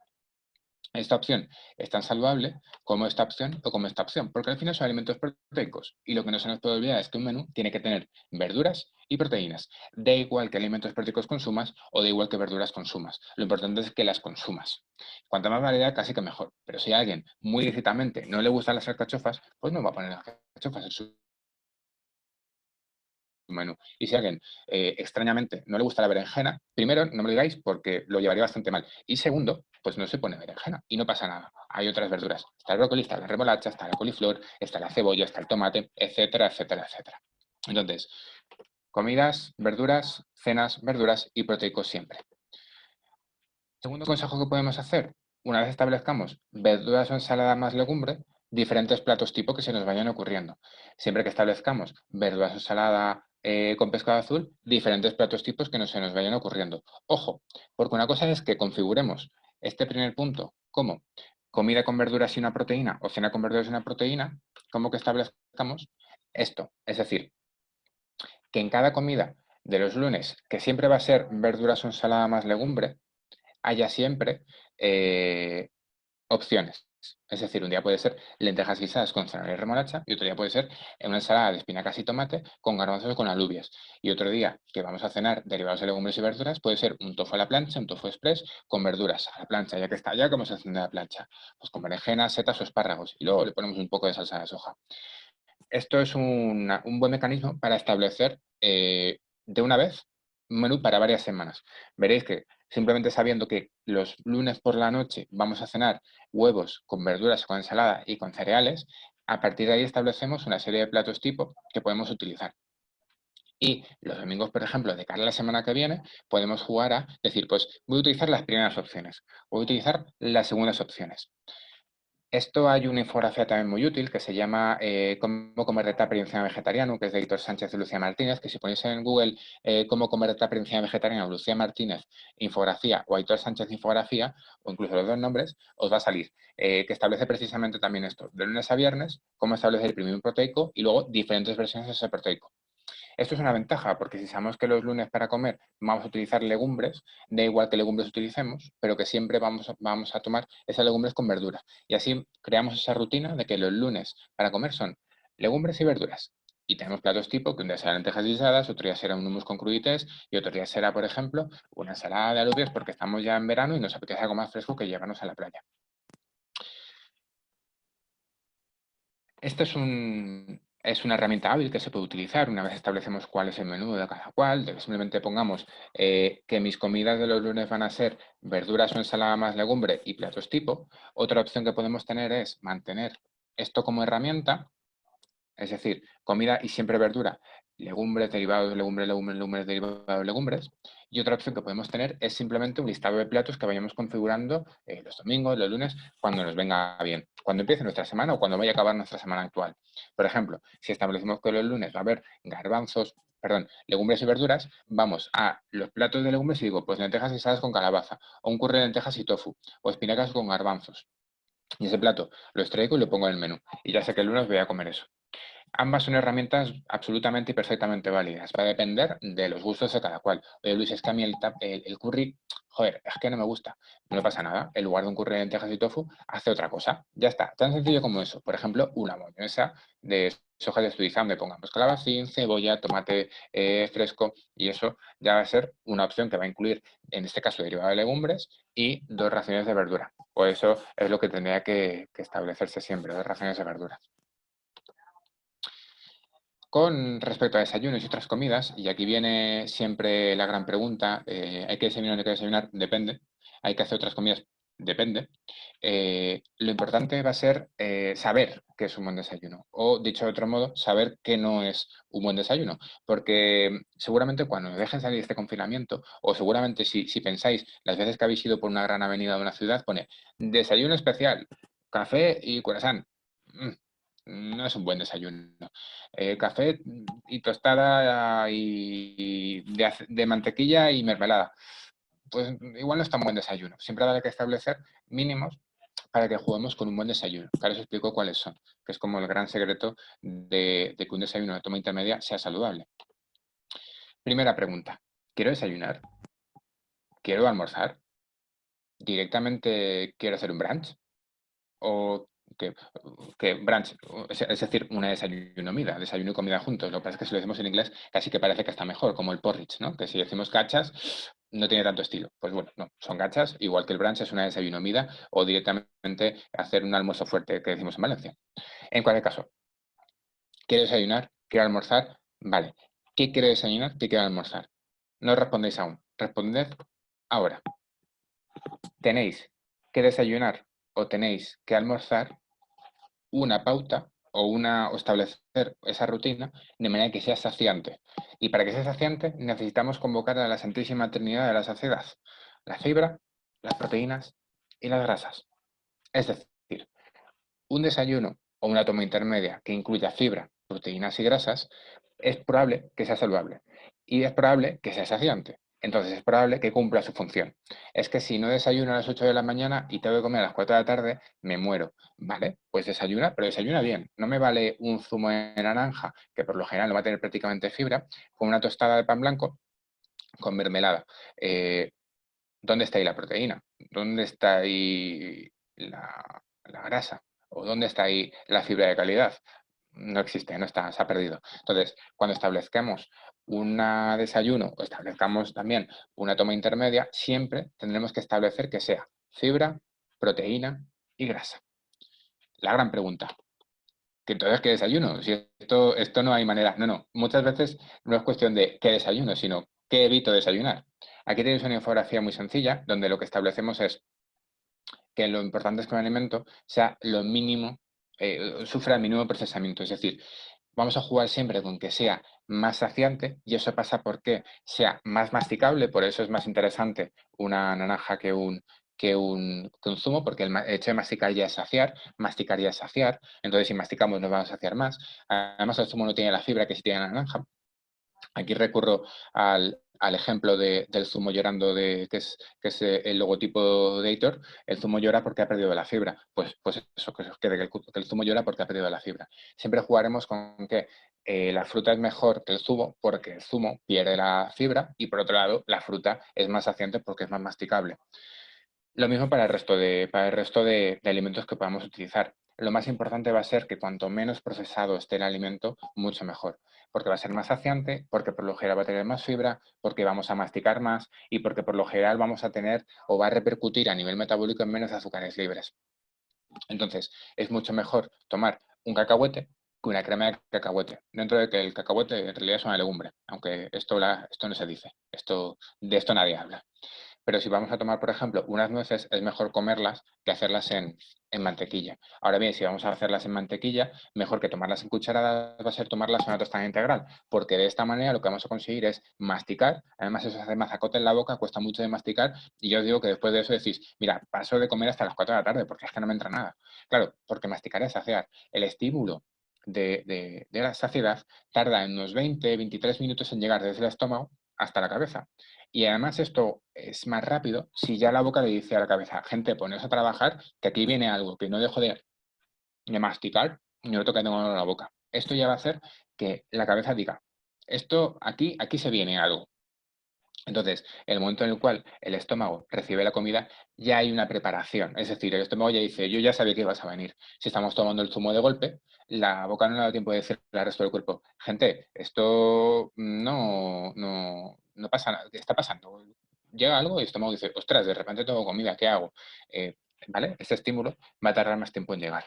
Esta opción es tan saludable como esta opción o como esta opción, porque al final son alimentos proteicos y lo que no se nos puede olvidar es que un menú tiene que tener verduras y proteínas, da igual que alimentos proteicos consumas o da igual que verduras consumas. Lo importante es que las consumas. Cuanta más variedad, casi que mejor. Pero si a alguien muy lícitamente no le gustan las alcachofas, pues no va a poner alcachofas en su menú. Y si a alguien extrañamente no le gusta la berenjena, primero, no me lo digáis porque lo llevaría bastante mal. Y segundo, pues no se pone berenjena y no pasa nada. Hay otras verduras. Está el brócoli, está la remolacha, está la coliflor, está la cebolla, está el tomate, etcétera, etcétera, etcétera. Entonces, comidas, verduras, cenas, verduras y proteicos siempre. Segundo consejo que podemos hacer, una vez establezcamos verduras o ensalada más legumbre, diferentes platos tipo que se nos vayan ocurriendo. Siempre que establezcamos verduras o ensalada con pescado azul, diferentes platos tipos que no se nos vayan ocurriendo. Ojo, porque una cosa es que configuremos este primer punto como comida con verduras y una proteína o cena con verduras y una proteína, como que establezcamos esto. Es decir, que en cada comida de los lunes, que siempre va a ser verduras o ensalada más legumbre, haya siempre opciones. Es decir, un día puede ser lentejas guisadas con zanahoria y remolacha y otro día puede ser una ensalada de espinacas y tomate con garbanzos o con alubias. Y otro día que vamos a cenar derivados de legumbres y verduras puede ser un tofu a la plancha, un tofu express con verduras a la plancha, ya que está ya como se hace en la plancha. Pues con berenjenas, setas o espárragos. Y luego le ponemos un poco de salsa de soja. Esto es un buen mecanismo para establecer de una vez un menú para varias semanas. Veréis que simplemente sabiendo que los lunes por la noche vamos a cenar huevos con verduras, con ensalada y con cereales, a partir de ahí establecemos una serie de platos tipo que podemos utilizar. Y los domingos, por ejemplo, de cara a la semana que viene, podemos jugar a decir, pues voy a utilizar las primeras opciones, voy a utilizar las segundas opciones. Esto hay una infografía también muy útil que se llama Cómo comer de tupper y encima vegetariano, que es de Héctor Sánchez y Lucía Martínez, que si ponéis en Google Cómo comer de tupper y encima vegetariano, Lucía Martínez infografía o Héctor Sánchez infografía, o incluso los dos nombres, os va a salir, que establece precisamente también esto, de lunes a viernes, cómo establecer el primer proteico y luego diferentes versiones de ese proteico. Esto es una ventaja, porque si sabemos que los lunes para comer vamos a utilizar legumbres, da igual que legumbres utilicemos, pero que siempre vamos a tomar esas legumbres con verduras. Y así creamos esa rutina de que los lunes para comer son legumbres y verduras. Y tenemos platos tipo, que un día serán lentejas guisadas, otro día será un hummus con crudités y otro día será, por ejemplo, una ensalada de alubias porque estamos ya en verano y nos apetece algo más fresco que llevarnos a la playa. Esto es una herramienta hábil que se puede utilizar una vez establecemos cuál es el menú de cada cual. Simplemente pongamos que mis comidas de los lunes van a ser verduras o ensalada más legumbre y platos tipo. Otra opción que podemos tener es mantener esto como herramienta, es decir, comida y siempre verdura, legumbres, derivados de legumbres, legumbres, legumbres, derivados de legumbres. Y otra opción que podemos tener es simplemente un listado de platos que vayamos configurando los domingos, los lunes, cuando nos venga bien, cuando empiece nuestra semana o cuando vaya a acabar nuestra semana actual. Por ejemplo, si establecemos que los lunes va a haber garbanzos, perdón, legumbres y verduras, vamos a los platos de legumbres y digo, pues lentejas guisadas con calabaza, o un curry de lentejas y tofu, o espinacas con garbanzos. Y ese plato lo extraigo y lo pongo en el menú. Y ya sé que el lunes voy a comer eso. Ambas son herramientas absolutamente y perfectamente válidas. Va a depender de los gustos de cada cual. Oye, Luis, es que a mí el curry, joder, es que no me gusta. No pasa nada. En lugar de un curry de lentejas y tofu, hace otra cosa. Ya está. Tan sencillo como eso. Por ejemplo, una mayonesa de soja deslizada donde pongamos calabacín, cebolla, tomate fresco. Y eso ya va a ser una opción que va a incluir, en este caso, derivado de legumbres y 2 raciones de verdura. Pues eso es lo que tendría que establecerse siempre, 2 raciones de verdura. Con respecto a desayunos y otras comidas, y aquí viene siempre la gran pregunta, ¿hay que desayunar o no hay que desayunar? Depende. ¿Hay que hacer otras comidas? Depende. Lo importante va a ser saber qué es un buen desayuno, o dicho de otro modo, saber qué no es un buen desayuno, porque seguramente cuando dejen salir este confinamiento, o seguramente si pensáis las veces que habéis ido por una gran avenida de una ciudad, pone desayuno especial, café y croissant. No es un buen desayuno. Café y tostada y de mantequilla y mermelada. Pues igual no es tan buen desayuno. Siempre habrá que establecer mínimos para que juguemos con un buen desayuno. Que ahora os explico cuáles son, que es como el gran secreto de que un desayuno de toma intermedia sea saludable. Primera pregunta, ¿quiero desayunar? ¿Quiero almorzar? ¿Directamente quiero hacer un brunch? ¿O que, que brunch, es decir, una desayuno-comida, desayuno y comida juntos? Lo que pasa es que si lo decimos en inglés casi que parece que está mejor, como el porridge, ¿no? Que si decimos gachas no tiene tanto estilo. Pues bueno, no, son gachas, igual que el brunch es una desayuno-comida o directamente hacer un almuerzo fuerte que decimos en Valencia. En cualquier caso, ¿quiero desayunar? ¿Quiero almorzar? Vale. ¿Qué quiero desayunar? ¿Qué quiero almorzar? No respondéis aún. Responded ahora. Tenéis que desayunar o tenéis que almorzar una pauta o establecer esa rutina de manera que sea saciante. Y para que sea saciante necesitamos convocar a la Santísima Trinidad de la saciedad, la fibra, las proteínas y las grasas. Es decir, un desayuno o una toma intermedia que incluya fibra, proteínas y grasas es probable que sea saludable y es probable que sea saciante. Entonces es probable que cumpla su función. Es que si no desayuno a las 8 de la mañana y tengo que comer a las 4 de la tarde, me muero. ¿Vale? Pues desayuna, pero desayuna bien. No me vale un zumo de naranja, que por lo general no va a tener prácticamente fibra, con una tostada de pan blanco con mermelada. ¿Dónde está ahí la proteína? ¿Dónde está ahí la grasa? ¿O dónde está ahí la fibra de calidad? No existe, no está, se ha perdido. Entonces, cuando establezcamos un desayuno o establezcamos también una toma intermedia, siempre tendremos que establecer que sea fibra, proteína y grasa. La gran pregunta, ¿que entonces qué desayuno? Si esto no hay manera. No, no. Muchas veces no es cuestión de qué desayuno, sino qué evito desayunar. Aquí tenéis una infografía muy sencilla donde lo que establecemos es que lo importante es que un alimento sea lo mínimo, sufra el mínimo procesamiento. Es decir, vamos a jugar siempre con que sea más saciante y eso pasa porque sea más masticable, por eso es más interesante una naranja que un zumo, porque el hecho de masticar ya es saciar, entonces si masticamos nos vamos a saciar más. Además el zumo no tiene la fibra que sí tiene la naranja. Aquí recurro al ejemplo del zumo llorando, que es el logotipo de Aitor. El zumo llora porque ha perdido la fibra. Pues eso, que os quede, que el zumo llora porque ha perdido la fibra. Siempre jugaremos con que la fruta es mejor que el zumo porque el zumo pierde la fibra y por otro lado la fruta es más saciante porque es más masticable. Lo mismo para el resto de alimentos que podamos utilizar. Lo más importante va a ser que cuanto menos procesado esté el alimento, mucho mejor, porque va a ser más saciante, porque por lo general va a tener más fibra, porque vamos a masticar más y porque por lo general vamos a tener o va a repercutir a nivel metabólico en menos azúcares libres. Entonces, es mucho mejor tomar un cacahuete que una crema de cacahuete, dentro de que el cacahuete en realidad es una legumbre, aunque esto no se dice, de esto nadie habla. Pero si vamos a tomar, por ejemplo, unas nueces, es mejor comerlas que hacerlas en mantequilla. Ahora bien, si vamos a hacerlas en mantequilla, mejor que tomarlas en cucharadas va a ser tomarlas en una tostada integral, porque de esta manera lo que vamos a conseguir es masticar. Además, eso hace mazacote en la boca, cuesta mucho de masticar, y yo os digo que después de eso decís, mira, paso de comer hasta las 4 de la tarde, porque es que no me entra nada. Claro, porque masticar es saciar. El estímulo de la saciedad tarda unos 20-23 minutos en llegar desde el estómago hasta la cabeza. Y además esto es más rápido si ya la boca le dice a la cabeza, gente, poneos a trabajar, que aquí viene algo, que no dejo de masticar y no toca tengo en la boca. Esto ya va a hacer que la cabeza diga, esto aquí se viene algo. Entonces, el momento en el cual el estómago recibe la comida, ya hay una preparación. Es decir, el estómago ya dice, yo ya sabía que ibas a venir. Si estamos tomando el zumo de golpe, la boca no le da tiempo de decir al resto del cuerpo, gente, esto no pasa nada, ¿qué está pasando? Llega algo y el estómago dice, ostras, de repente tengo comida, ¿qué hago? ¿Vale? Este estímulo va a tardar más tiempo en llegar.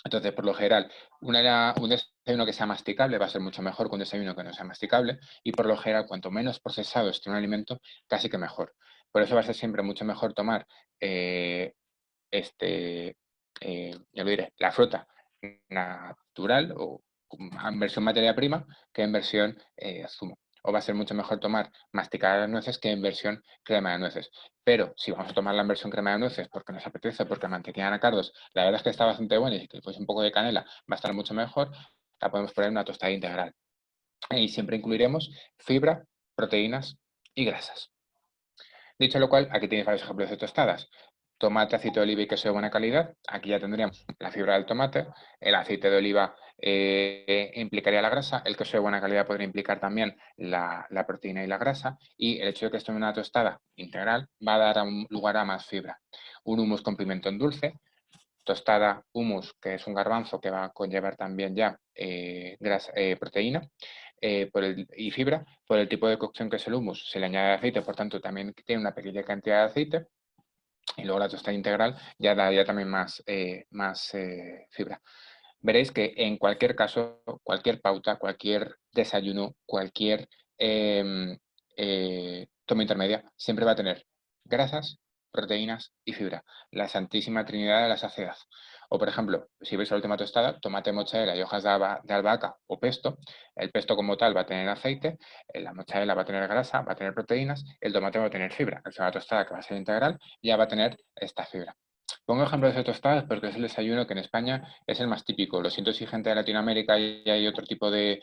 Entonces, por lo general, un desayuno que sea masticable va a ser mucho mejor que un desayuno que no sea masticable y por lo general, cuanto menos procesado esté un alimento, casi que mejor. Por eso va a ser siempre mucho mejor tomar eh, este, ya lo diré, la fruta natural o en versión materia prima que en versión zumo. O va a ser mucho mejor tomar masticada las nueces que en versión crema de nueces. Pero si vamos a tomarla en versión crema de nueces porque nos apetece, porque mantequilla de anacardos, la verdad es que está bastante buena y si fuese un poco de canela va a estar mucho mejor, la podemos poner en una tostada integral. Y siempre incluiremos fibra, proteínas y grasas. Dicho lo cual, aquí tienes varios ejemplos de tostadas. Tomate, aceite de oliva y queso de buena calidad. Aquí ya tendríamos la fibra del tomate. El aceite de oliva implicaría la grasa. El queso de buena calidad podría implicar también la proteína y la grasa. Y el hecho de que esto en una tostada integral va a dar lugar a más fibra. Un hummus con pimentón dulce. Tostada, hummus, que es un garbanzo que va a conllevar también ya proteína y fibra. Por el tipo de cocción que es el hummus, se le añade aceite, por tanto también tiene una pequeña cantidad de aceite. Y luego la tostada integral ya daría también más fibra. Veréis que en cualquier caso, cualquier pauta, cualquier desayuno, cualquier toma intermedia, siempre va a tener grasas, proteínas y fibra. La santísima trinidad de la saciedad. O, por ejemplo, si veis la última tostada, tomate, mozzarella y hojas de albahaca o pesto. El pesto como tal va a tener aceite, la mozzarella va a tener grasa, va a tener proteínas, el tomate va a tener fibra. Es una tostada que va a ser integral, ya va a tener esta fibra. Pongo ejemplos de tostadas porque es el desayuno que en España es el más típico. Lo siento si gente de Latinoamérica y hay otro tipo de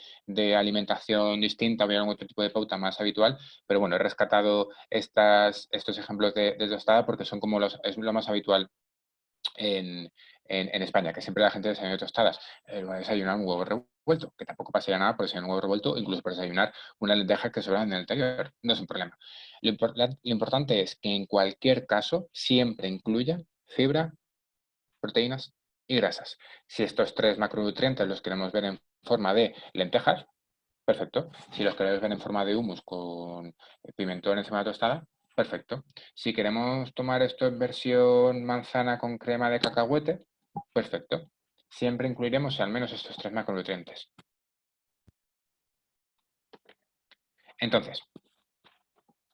alimentación distinta o hay algún otro tipo de pauta más habitual, pero bueno, he rescatado estos ejemplos de tostada porque son como es lo más habitual en España, que siempre la gente desayuna tostadas. Va a desayunar un huevo revuelto, que tampoco pasaría nada por desayunar un huevo revuelto, incluso por desayunar una lenteja que sobran en el interior, no es un problema. Lo importante es que en cualquier caso siempre incluya fibra, proteínas y grasas. Si estos tres macronutrientes los queremos ver en forma de lentejas, perfecto. Si los queremos ver en forma de hummus con pimentón encima de la tostada, perfecto. Si queremos tomar esto en versión manzana con crema de cacahuete, perfecto. Siempre incluiremos al menos estos tres macronutrientes. Entonces,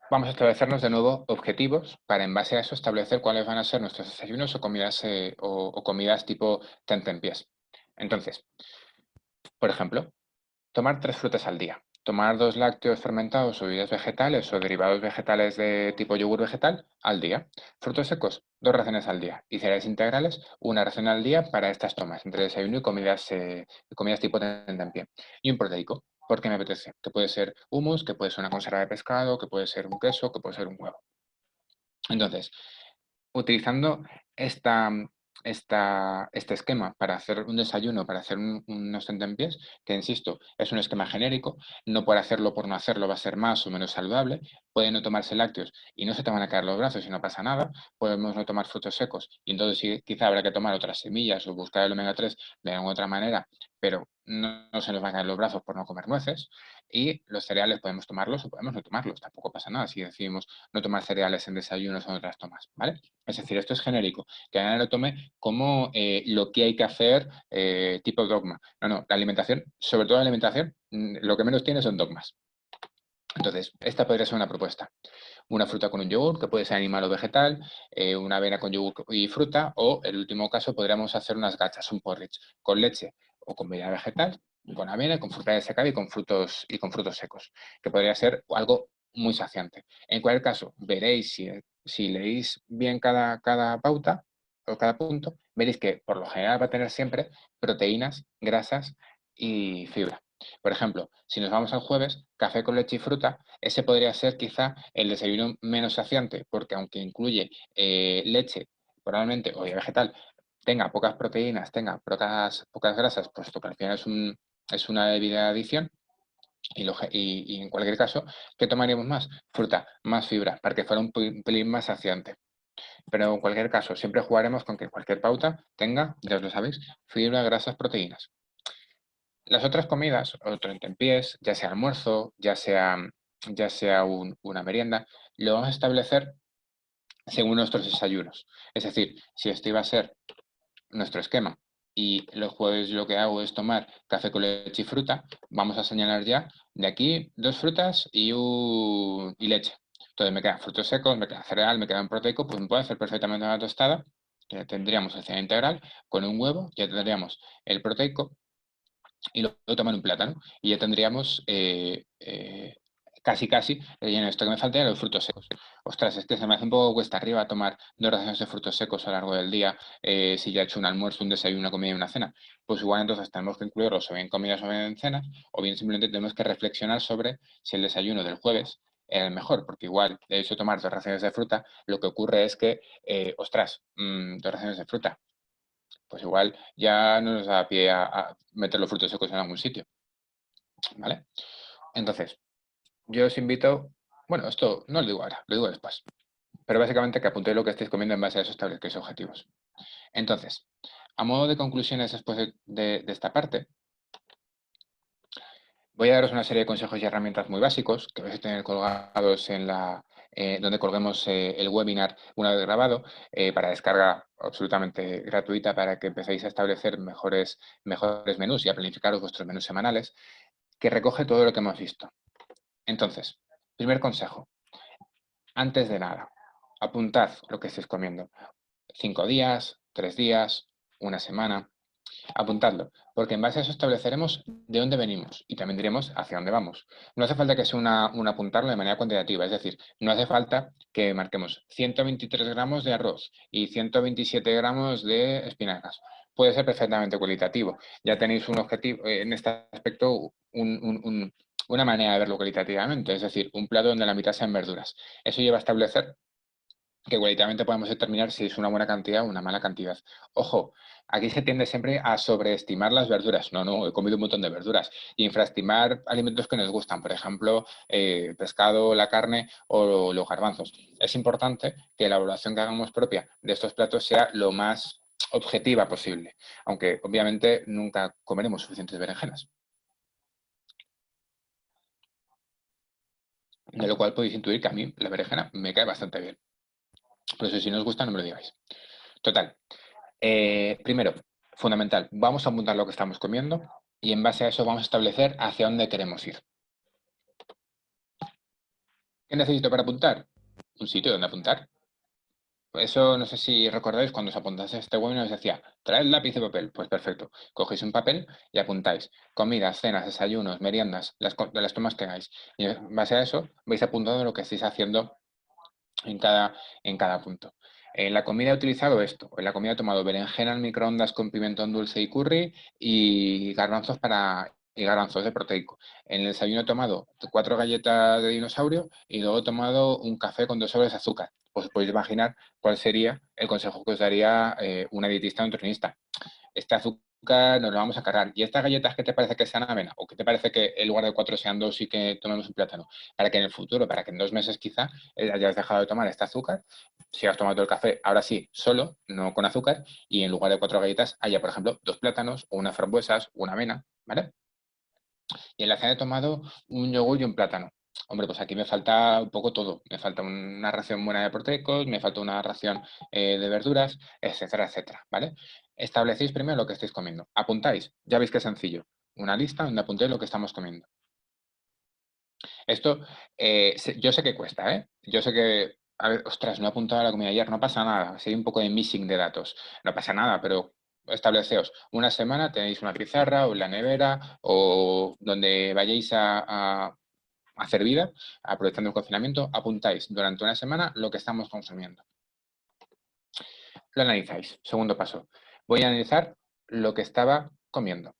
vamos a establecernos de nuevo objetivos para en base a eso establecer cuáles van a ser nuestros desayunos o comidas tipo tentempiés. Entonces, por ejemplo, tomar 3 frutas al día. Tomar 2 lácteos fermentados o bebidas vegetales o derivados vegetales de tipo yogur vegetal al día. Frutos secos, 2 raciones al día. Y cereales integrales, 1 ración al día para estas tomas, entre desayuno y comidas tipo tentempié. Y un proteico, porque me apetece, que puede ser hummus, que puede ser una conserva de pescado, que puede ser un queso, que puede ser un huevo. Entonces, utilizando este esquema para hacer un desayuno, para hacer unos tentempiés, que insisto, es un esquema genérico, no por hacerlo por no hacerlo va a ser más o menos saludable, puede no tomarse lácteos y no se te van a caer los brazos y no pasa nada, podemos no tomar frutos secos y entonces sí, quizá habrá que tomar otras semillas o buscar el omega 3 de alguna otra manera, pero no se nos van a caer los brazos por no comer nueces y los cereales podemos tomarlos o podemos no tomarlos, tampoco pasa nada si decidimos no tomar cereales en desayunos o en otras tomas, ¿vale? Es decir, esto es genérico, que nadie lo tome como lo que hay que hacer tipo dogma. No, no, la alimentación, sobre todo la alimentación, lo que menos tiene son dogmas. Entonces, esta podría ser una propuesta. Una fruta con un yogur, que puede ser animal o vegetal, una avena con yogur y fruta, o en el último caso podríamos hacer unas gachas, un porridge, con leche o con bebida vegetal, con avena, con fruta desecada y con frutos secos, que podría ser algo muy saciante. En cualquier caso, veréis si leéis bien cada pauta, o cada punto, veréis que por lo general va a tener siempre proteínas, grasas y fibra. Por ejemplo, si nos vamos al jueves, café con leche y fruta, ese podría ser quizá el desayuno menos saciante, porque aunque incluye leche, probablemente, o vegetal, tenga pocas proteínas, tenga pocas grasas, puesto que al final es una bebida de adición, y en cualquier caso, ¿qué tomaríamos más? Fruta, más fibra, para que fuera un pelín más saciante. Pero en cualquier caso, siempre jugaremos con que cualquier pauta tenga, ya os lo sabéis, fibra, grasas, proteínas. Las otras comidas, otro tentempiés, ya sea almuerzo, ya sea una merienda, lo vamos a establecer según nuestros desayunos. Es decir, si esto iba a ser nuestro esquema y los jueves lo que hago es tomar café con leche y fruta, vamos a señalar ya de aquí 2 frutas y leche. Entonces me quedan frutos secos, me queda cereal, me queda un proteico, pues me puedo hacer perfectamente una tostada, que tendríamos el cereal integral, con un huevo, ya tendríamos el proteico, y luego tomar un plátano. Y ya tendríamos casi, en esto que me falta, los frutos secos. Ostras, es que se me hace un poco cuesta arriba tomar 2 raciones de frutos secos a lo largo del día, si ya he hecho un almuerzo, un desayuno, una comida y una cena. Pues igual entonces tenemos que incluirlos o bien en comidas o bien en cenas, o bien simplemente tenemos que reflexionar sobre si el desayuno del jueves era el mejor, porque igual de hecho tomar 2 raciones de fruta, lo que ocurre es que, ostras, 2 raciones de fruta, pues igual ya no nos da pie a meter los frutos secos en algún sitio, ¿vale? Entonces, yo os invito, bueno, esto no lo digo ahora, lo digo después, pero básicamente que apuntéis lo que estáis comiendo en base a eso establecéis objetivos. Entonces, a modo de conclusiones después de esta parte, voy a daros una serie de consejos y herramientas muy básicos que vais a tener colgados donde colguemos el webinar una vez grabado, para descarga absolutamente gratuita para que empecéis a establecer mejores menús y a planificaros vuestros menús semanales, que recoge todo lo que hemos visto. Entonces, primer consejo, antes de nada, apuntad lo que estéis comiendo. 5 días, 3 días, una semana. Apuntadlo, porque en base a eso estableceremos de dónde venimos y también diremos hacia dónde vamos. No hace falta que sea un apuntarlo de manera cuantitativa, es decir, no hace falta que marquemos 123 gramos de arroz y 127 gramos de espinacas. Puede ser perfectamente cualitativo. Ya tenéis un objetivo, en este aspecto, una manera de verlo cualitativamente, es decir, un plato donde la mitad sean verduras. Eso lleva a establecer que cualitativamente podemos determinar si es una buena cantidad o una mala cantidad. Ojo, aquí se tiende siempre a sobreestimar las verduras. No, he comido un montón de verduras. Y infraestimar alimentos que nos gustan, por ejemplo, pescado, la carne o los garbanzos. Es importante que la evaluación que hagamos propia de estos platos sea lo más objetiva posible, aunque obviamente nunca comeremos suficientes berenjenas. De lo cual podéis intuir que a mí la berenjena me cae bastante bien. Por eso si no os gusta no me lo digáis. Total, primero, fundamental, vamos a apuntar lo que estamos comiendo y en base a eso vamos a establecer hacia dónde queremos ir. ¿Qué necesito para apuntar? Un sitio donde apuntar. Eso no sé si recordáis cuando os apuntáis a este webinar os decía, traed lápiz y papel. Pues perfecto, cogéis un papel y apuntáis comidas, cenas, desayunos, meriendas, de las tomas que hagáis. Y en base a eso vais apuntando lo que estáis haciendo en cada punto. En la comida he utilizado esto. En la comida he tomado berenjena en microondas con pimentón dulce y curry y garbanzos de proteico. En el desayuno he tomado 4 galletas de dinosaurio y luego he tomado un café con 2 sobres de azúcar. Pues podéis imaginar cuál sería el consejo que os daría una dietista o nutricionista. Este azúcar nos lo vamos a cargar. ¿Y estas galletas qué te parece que sean avena? ¿O qué te parece que en lugar de 4 sean 2 y que tomemos un plátano? Para que en el futuro, para que en 2 meses quizá hayas dejado de tomar este azúcar, si has tomado el café, ahora sí, solo, no con azúcar, y en lugar de 4 galletas haya, por ejemplo, 2 plátanos o unas frambuesas, una avena, ¿vale? Y en la cena he tomado un yogur y un plátano. Hombre, pues aquí me falta un poco todo. Me falta una ración buena de proteicos, me falta una ración de verduras, etcétera, etcétera, ¿vale? Establecéis primero lo que estáis comiendo. Apuntáis, ya veis que es sencillo. Una lista donde apuntéis lo que estamos comiendo. Esto, yo sé que cuesta, ¿eh? Yo sé que, a ver, ostras, no he apuntado a la comida ayer, no pasa nada. Si hay un poco de missing de datos, no pasa nada, pero estableceos. Una semana tenéis una pizarra o en la nevera o donde vayáis a hacer vida, aprovechando el confinamiento, apuntáis durante una semana lo que estamos consumiendo. lo analizáis. Segundo paso, voy a analizar lo que estaba comiendo.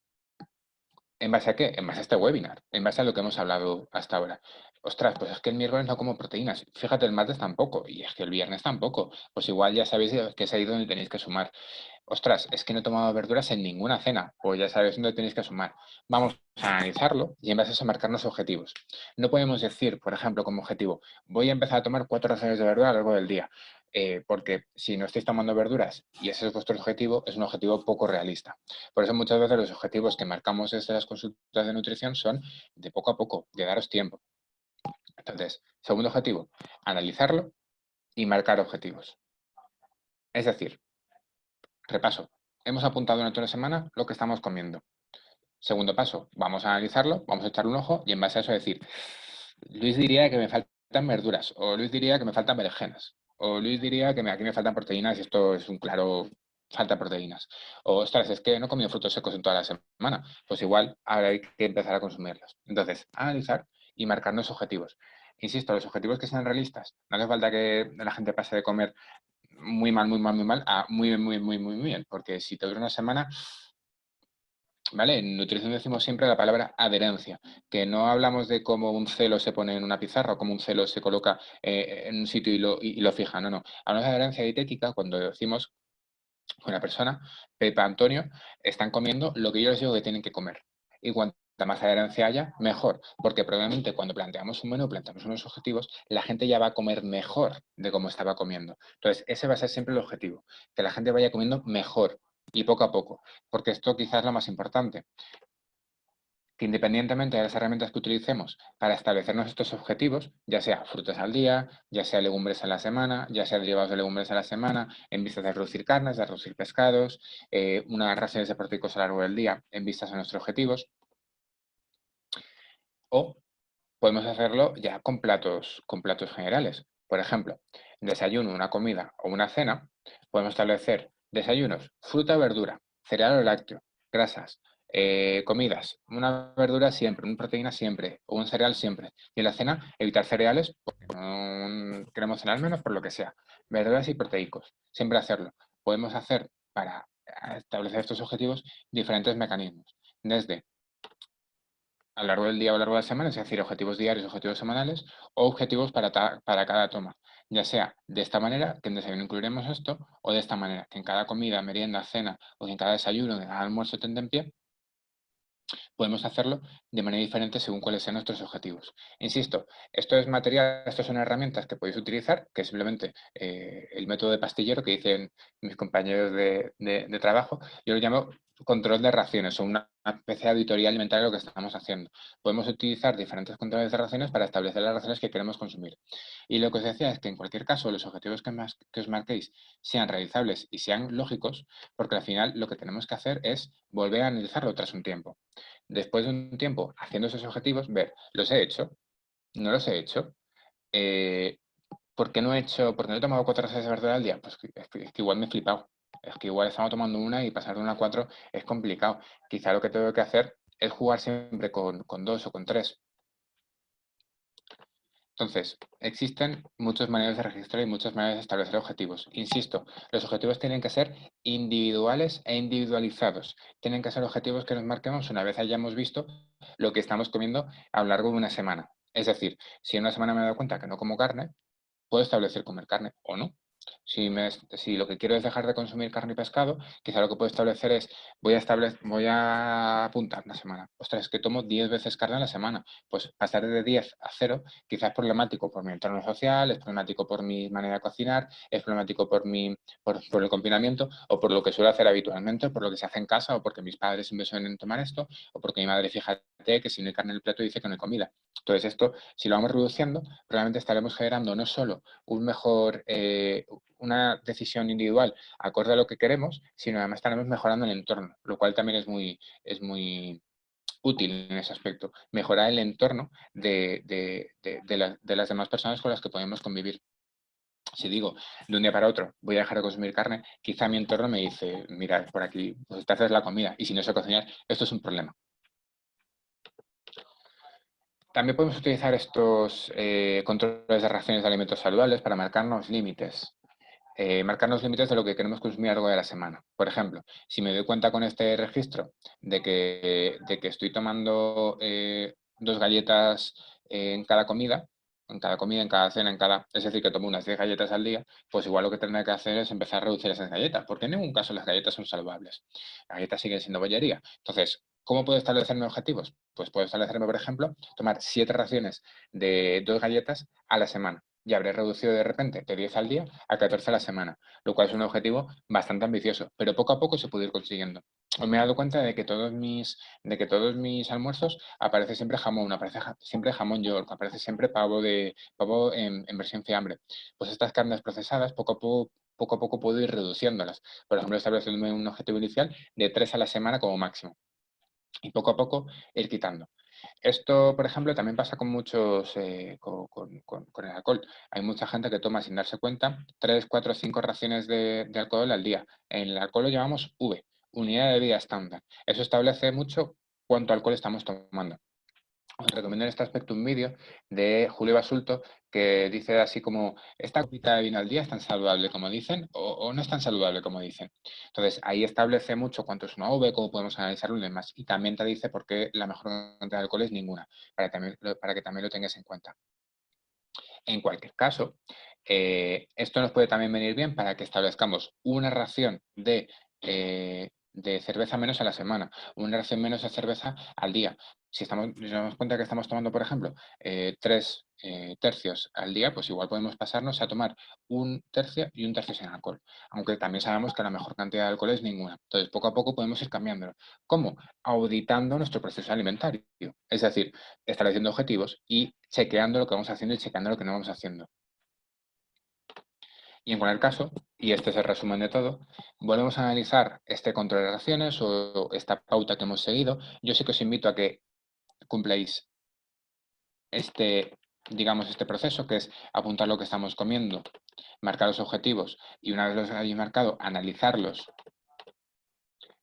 ¿En base a qué? En base a este webinar, en base a lo que hemos hablado hasta ahora. Ostras, pues es que el miércoles no como proteínas. Fíjate, el martes tampoco. Y es que el viernes tampoco. Pues igual ya sabéis que es ahí donde tenéis que sumar. Ostras, es que no he tomado verduras en ninguna cena. Pues ya sabéis dónde tenéis que sumar. Vamos a analizarlo y en base a eso marcarnos objetivos. No podemos decir, por ejemplo, como objetivo, voy a empezar a tomar 4 raciones de verdura a lo largo del día. Porque si no estáis tomando verduras y ese es vuestro objetivo, es un objetivo poco realista. Por eso muchas veces los objetivos que marcamos desde las consultas de nutrición son de poco a poco, de daros tiempo. Entonces, segundo objetivo, analizarlo y marcar objetivos. Es decir, repaso, hemos apuntado durante una semana lo que estamos comiendo. Segundo paso, vamos a analizarlo, vamos a echarle un ojo y en base a eso decir, Luis diría que me faltan verduras, o Luis diría que me faltan berenjenas, o Luis diría que aquí me faltan proteínas y esto es un claro falta de proteínas. O, ostras, es que no he comido frutos secos en toda la semana. Pues igual ahora hay que empezar a consumirlos. Entonces, analizar y marcarnos objetivos. Insisto, los objetivos que sean realistas. No hace falta que la gente pase de comer muy mal, muy mal, muy mal a muy bien, muy, muy, muy, muy bien. Porque si te dura una semana, ¿vale? En nutrición decimos siempre la palabra adherencia, que no hablamos de cómo un celo se pone en una pizarra o cómo un celo se coloca en un sitio y lo fija, no, no. Hablamos de adherencia dietética cuando decimos que una persona, Pepa, Antonio, están comiendo lo que yo les digo que tienen que comer. Y cuanta más adherencia haya, mejor, porque probablemente cuando planteamos un menú, planteamos unos objetivos, la gente ya va a comer mejor de cómo estaba comiendo. Entonces, ese va a ser siempre el objetivo, que la gente vaya comiendo mejor y poco a poco, porque esto quizás es lo más importante que independientemente de las herramientas que utilicemos para establecernos estos objetivos, ya sea frutas al día, ya sea legumbres a la semana, ya sea derivados de legumbres a la semana, en vistas de reducir carnes, de reducir pescados, unas raciones de proteicos a lo largo del día en vistas a nuestros objetivos, o podemos hacerlo ya con platos generales. Por ejemplo, desayuno, una comida o una cena, podemos establecer desayunos, fruta o verdura, cereal o lácteo, grasas, comidas, una verdura siempre, una proteína siempre, o un cereal siempre. Y en la cena, evitar cereales porque no queremos cenar menos por lo que sea. Verduras y proteicos, siempre hacerlo. Podemos hacer para establecer estos objetivos diferentes mecanismos, desde a lo largo del día o a lo largo de la semana, es decir, objetivos diarios, objetivos semanales o objetivos para cada toma. Ya sea de esta manera, que en desayuno incluiremos esto, o de esta manera, que en cada comida, merienda, cena o en cada desayuno, en cada almuerzo tentempié, podemos hacerlo de manera diferente según cuáles sean nuestros objetivos. Insisto, esto es material, estas son herramientas que podéis utilizar, que es simplemente el método de pastillero que dicen mis compañeros de trabajo. Yo lo llamo control de raciones o una especie de auditoría alimentaria de lo que estamos haciendo. Podemos utilizar diferentes controles de raciones para establecer las raciones que queremos consumir. Y lo que os decía es que en cualquier caso los objetivos que os marquéis sean realizables y sean lógicos, porque al final lo que tenemos que hacer es volver a analizarlo tras un tiempo. Después de un tiempo haciendo esos objetivos, ver, ¿los he hecho? ¿No los he hecho? Eh, ¿por qué no he tomado 4 raciones de verdura al día? Pues es que igual me he flipado. Es que igual estamos tomando una y pasar de una a 4 es complicado. Quizá lo que tengo que hacer es jugar siempre con 2 o con 3. Entonces, existen muchas maneras de registrar y muchas maneras de establecer objetivos. Insisto, los objetivos tienen que ser individuales e individualizados. Tienen que ser objetivos que nos marquemos una vez hayamos visto lo que estamos comiendo a lo largo de una semana. Es decir, si en una semana me he dado cuenta que no como carne, puedo establecer comer carne o no. Si lo que quiero es dejar de consumir carne y pescado, quizá lo que puedo establecer es, voy a apuntar una semana. Ostras, es que tomo 10 veces carne a la semana. Pues pasar de 10 a 0 quizás es problemático por mi entorno social, es problemático por mi manera de cocinar, es problemático por el confinamiento o por lo que suelo hacer habitualmente, por lo que se hace en casa o porque mis padres siempre suelen tomar esto o porque mi madre, fíjate que si no hay carne en el plato dice que no hay comida. Entonces esto, si lo vamos reduciendo, probablemente estaremos generando no solo una decisión individual acorde a lo que queremos, sino además estaremos mejorando el entorno, lo cual también es muy útil en ese aspecto, mejorar el entorno de las demás personas con las que podemos convivir. Si digo de un día para otro voy a dejar de consumir carne, quizá mi entorno me dice, mira, por aquí pues te haces la comida y si no sé cocinar, esto es un problema. También podemos utilizar estos controles de raciones de alimentos saludables para marcarnos límites. marcar los límites de lo que queremos consumir a lo largo de la semana. Por ejemplo, si me doy cuenta con este registro de que estoy tomando 2 galletas en cada comida, en cada cena, es decir, que tomo unas 10 galletas al día, pues igual lo que tendré que hacer es empezar a reducir esas galletas, porque en ningún caso las galletas son saludables. Las galletas siguen siendo bollería. Entonces, ¿cómo puedo establecerme objetivos? Pues puedo establecerme, por ejemplo, tomar 7 raciones de 2 galletas a la semana. Y habré reducido de repente de 10 al día a 14 a la semana, lo cual es un objetivo bastante ambicioso, pero poco a poco se puede ir consiguiendo. Hoy me he dado cuenta de que todos mis almuerzos aparece siempre jamón, aparece siempre jamón york, aparece siempre pavo en versión fiambre. Pues estas carnes procesadas, poco a poco puedo ir reduciéndolas. Por ejemplo, estableciéndome un objetivo inicial de 3 a la semana como máximo. Y poco a poco ir quitando. Esto, por ejemplo, también pasa con muchos, con el alcohol. Hay mucha gente que toma sin darse cuenta 3, 4, 5 raciones de alcohol al día. En el alcohol lo llamamos V, unidad de vida estándar. Eso establece mucho cuánto alcohol estamos tomando. Os recomiendo en este aspecto un vídeo de Julio Basulto que dice así como, ¿esta copita de vino al día es tan saludable como dicen o no es tan saludable como dicen? Entonces, ahí establece mucho cuánto es una uve, cómo podemos analizarlo y demás. Y también te dice por qué la mejor cantidad de alcohol es ninguna, para que también lo tengas en cuenta. En cualquier caso, esto nos puede también venir bien para que establezcamos una ración de cerveza menos a la semana, una ración menos de cerveza al día. Si nos damos cuenta que estamos tomando, por ejemplo, 3 tercios al día, pues igual podemos pasarnos a tomar 1 tercio y 1 tercio sin alcohol. Aunque también sabemos que la mejor cantidad de alcohol es ninguna. Entonces, poco a poco podemos ir cambiándolo. ¿Cómo? Auditando nuestro proceso alimentario. Es decir, estableciendo objetivos y chequeando lo que vamos haciendo y chequeando lo que no vamos haciendo. Y en cualquier caso, y este es el resumen de todo, volvemos a analizar este control de raciones o esta pauta que hemos seguido. Yo sí que os invito a que cumpláis este proceso, que es apuntar lo que estamos comiendo, marcar los objetivos y una vez los hayáis marcado, analizarlos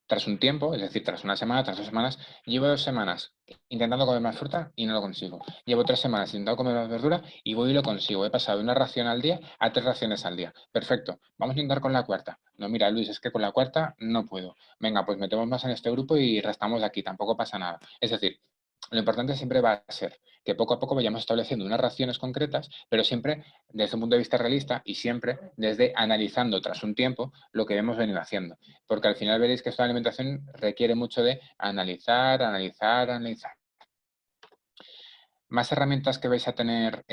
tras un tiempo, es decir, tras una semana, tras 2 semanas. Llevo 2 semanas intentando comer más fruta y no lo consigo. Llevo 3 semanas intentando comer más verdura y voy y lo consigo. He pasado de una ración al día a 3 raciones al día. Perfecto. Vamos a intentar con la cuarta. No, mira, Luis, es que con la cuarta no puedo. Venga, pues metemos más en este grupo y restamos de aquí. Tampoco pasa nada. Es decir, lo importante siempre va a ser que poco a poco vayamos estableciendo unas raciones concretas, pero siempre desde un punto de vista realista y siempre desde analizando tras un tiempo lo que hemos venido haciendo. Porque al final veréis que esta alimentación requiere mucho de analizar, analizar, analizar. Más herramientas que vais a tener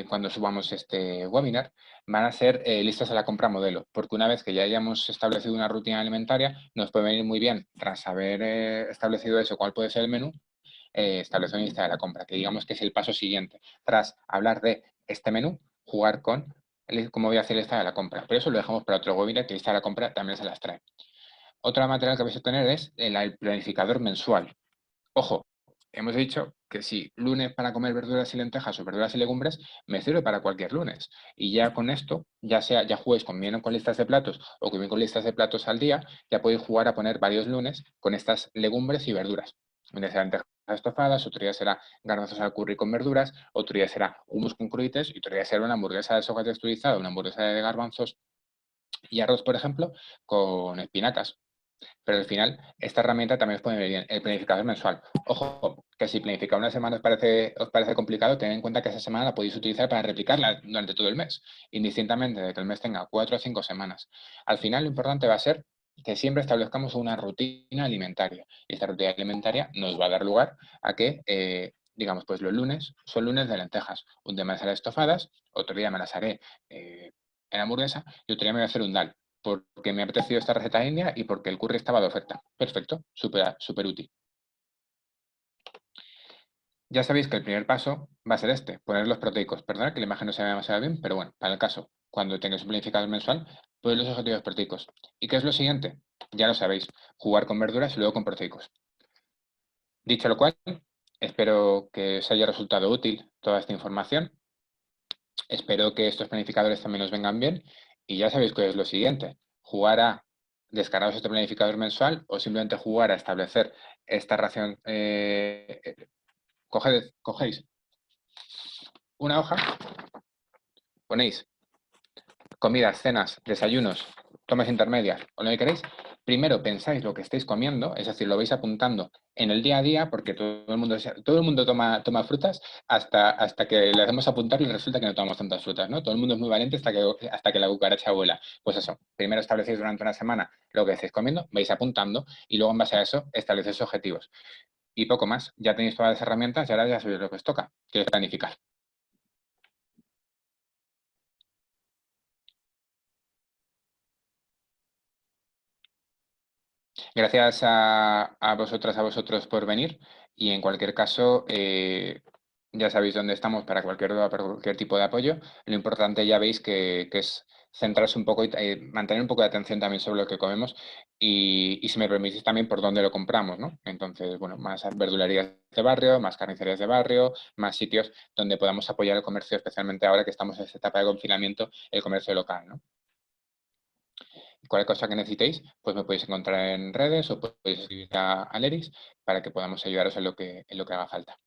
cuando subamos este webinar van a ser listas a la compra modelo, porque una vez que ya hayamos establecido una rutina alimentaria, nos puede venir muy bien, tras haber establecido eso, cuál puede ser el menú, establecer una lista de la compra, que digamos que es el paso siguiente. Tras hablar de este menú, jugar con cómo voy a hacer lista de la compra. Pero eso lo dejamos para otro webinar, que lista de la compra también se las trae. Otra material que vais a tener es el planificador mensual. Ojo, hemos dicho que si lunes para comer verduras y lentejas o verduras y legumbres, me sirve para cualquier lunes. Y ya con esto, ya juguéis bien con listas de platos o bien con listas de platos al día, ya podéis jugar a poner varios lunes con estas legumbres y verduras. Un día será lentejas estofadas, otro día será garbanzos al curry con verduras, otro día será hummus con crudités y otro día será una hamburguesa de soja texturizada, una hamburguesa de garbanzos y arroz, por ejemplo, con espinacas. Pero al final, esta herramienta también os puede venir bien, el planificador mensual. Ojo, que si planificar una semana os parece complicado, tened en cuenta que esa semana la podéis utilizar para replicarla durante todo el mes, indistintamente de que el mes tenga 4 o 5 semanas. Al final, lo importante va a ser que siempre establezcamos una rutina alimentaria. Y esta rutina alimentaria nos va a dar lugar a que, digamos, pues los lunes son lunes de lentejas. Un día me las haré estofadas, otro día me las haré en hamburguesa y otro día me voy a hacer un dal porque me ha apetecido esta receta india y porque el curry estaba de oferta. Perfecto, súper útil. Ya sabéis que el primer paso va a ser poner los proteicos. Perdona que la imagen no se vea demasiado bien, pero bueno, para el caso, cuando tengáis un planificador mensual, ponéis los objetivos proteicos. ¿Y qué es lo siguiente? Ya lo sabéis, jugar con verduras y luego con proteicos. Dicho lo cual, espero que os haya resultado útil toda esta información. Espero que estos planificadores también os vengan bien y ya sabéis qué es lo siguiente. Jugar a descargaros este planificador mensual o simplemente jugar a establecer esta ración. Cogéis una hoja, ponéis comidas, cenas, desayunos, tomas intermedias o lo que queréis, primero pensáis lo que estáis comiendo, es decir, lo vais apuntando en el día a día, porque todo el mundo toma frutas hasta que le hacemos apuntar y resulta que no tomamos tantas frutas, ¿no? Todo el mundo es muy valiente hasta que la cucaracha vuela. Pues eso, primero establecéis durante una semana lo que estáis comiendo, vais apuntando y luego en base a eso establecéis objetivos. Y poco más, ya tenéis todas las herramientas y ahora ya sabéis lo que os toca, que es planificar. Gracias a vosotras, a vosotros por venir y en cualquier caso, ya sabéis dónde estamos para cualquier duda, para cualquier tipo de apoyo. Lo importante ya veis que es centrarse un poco y mantener un poco de atención también sobre lo que comemos y si me permitís también por dónde lo compramos, ¿no? Entonces, bueno, más verdulerías de barrio, más carnicerías de barrio, más sitios donde podamos apoyar el comercio, especialmente ahora que estamos en esta etapa de confinamiento, el comercio local, ¿no? Cualquier cosa que necesitéis, pues me podéis encontrar en redes o podéis escribir a Leris para que podamos ayudaros en lo que haga falta.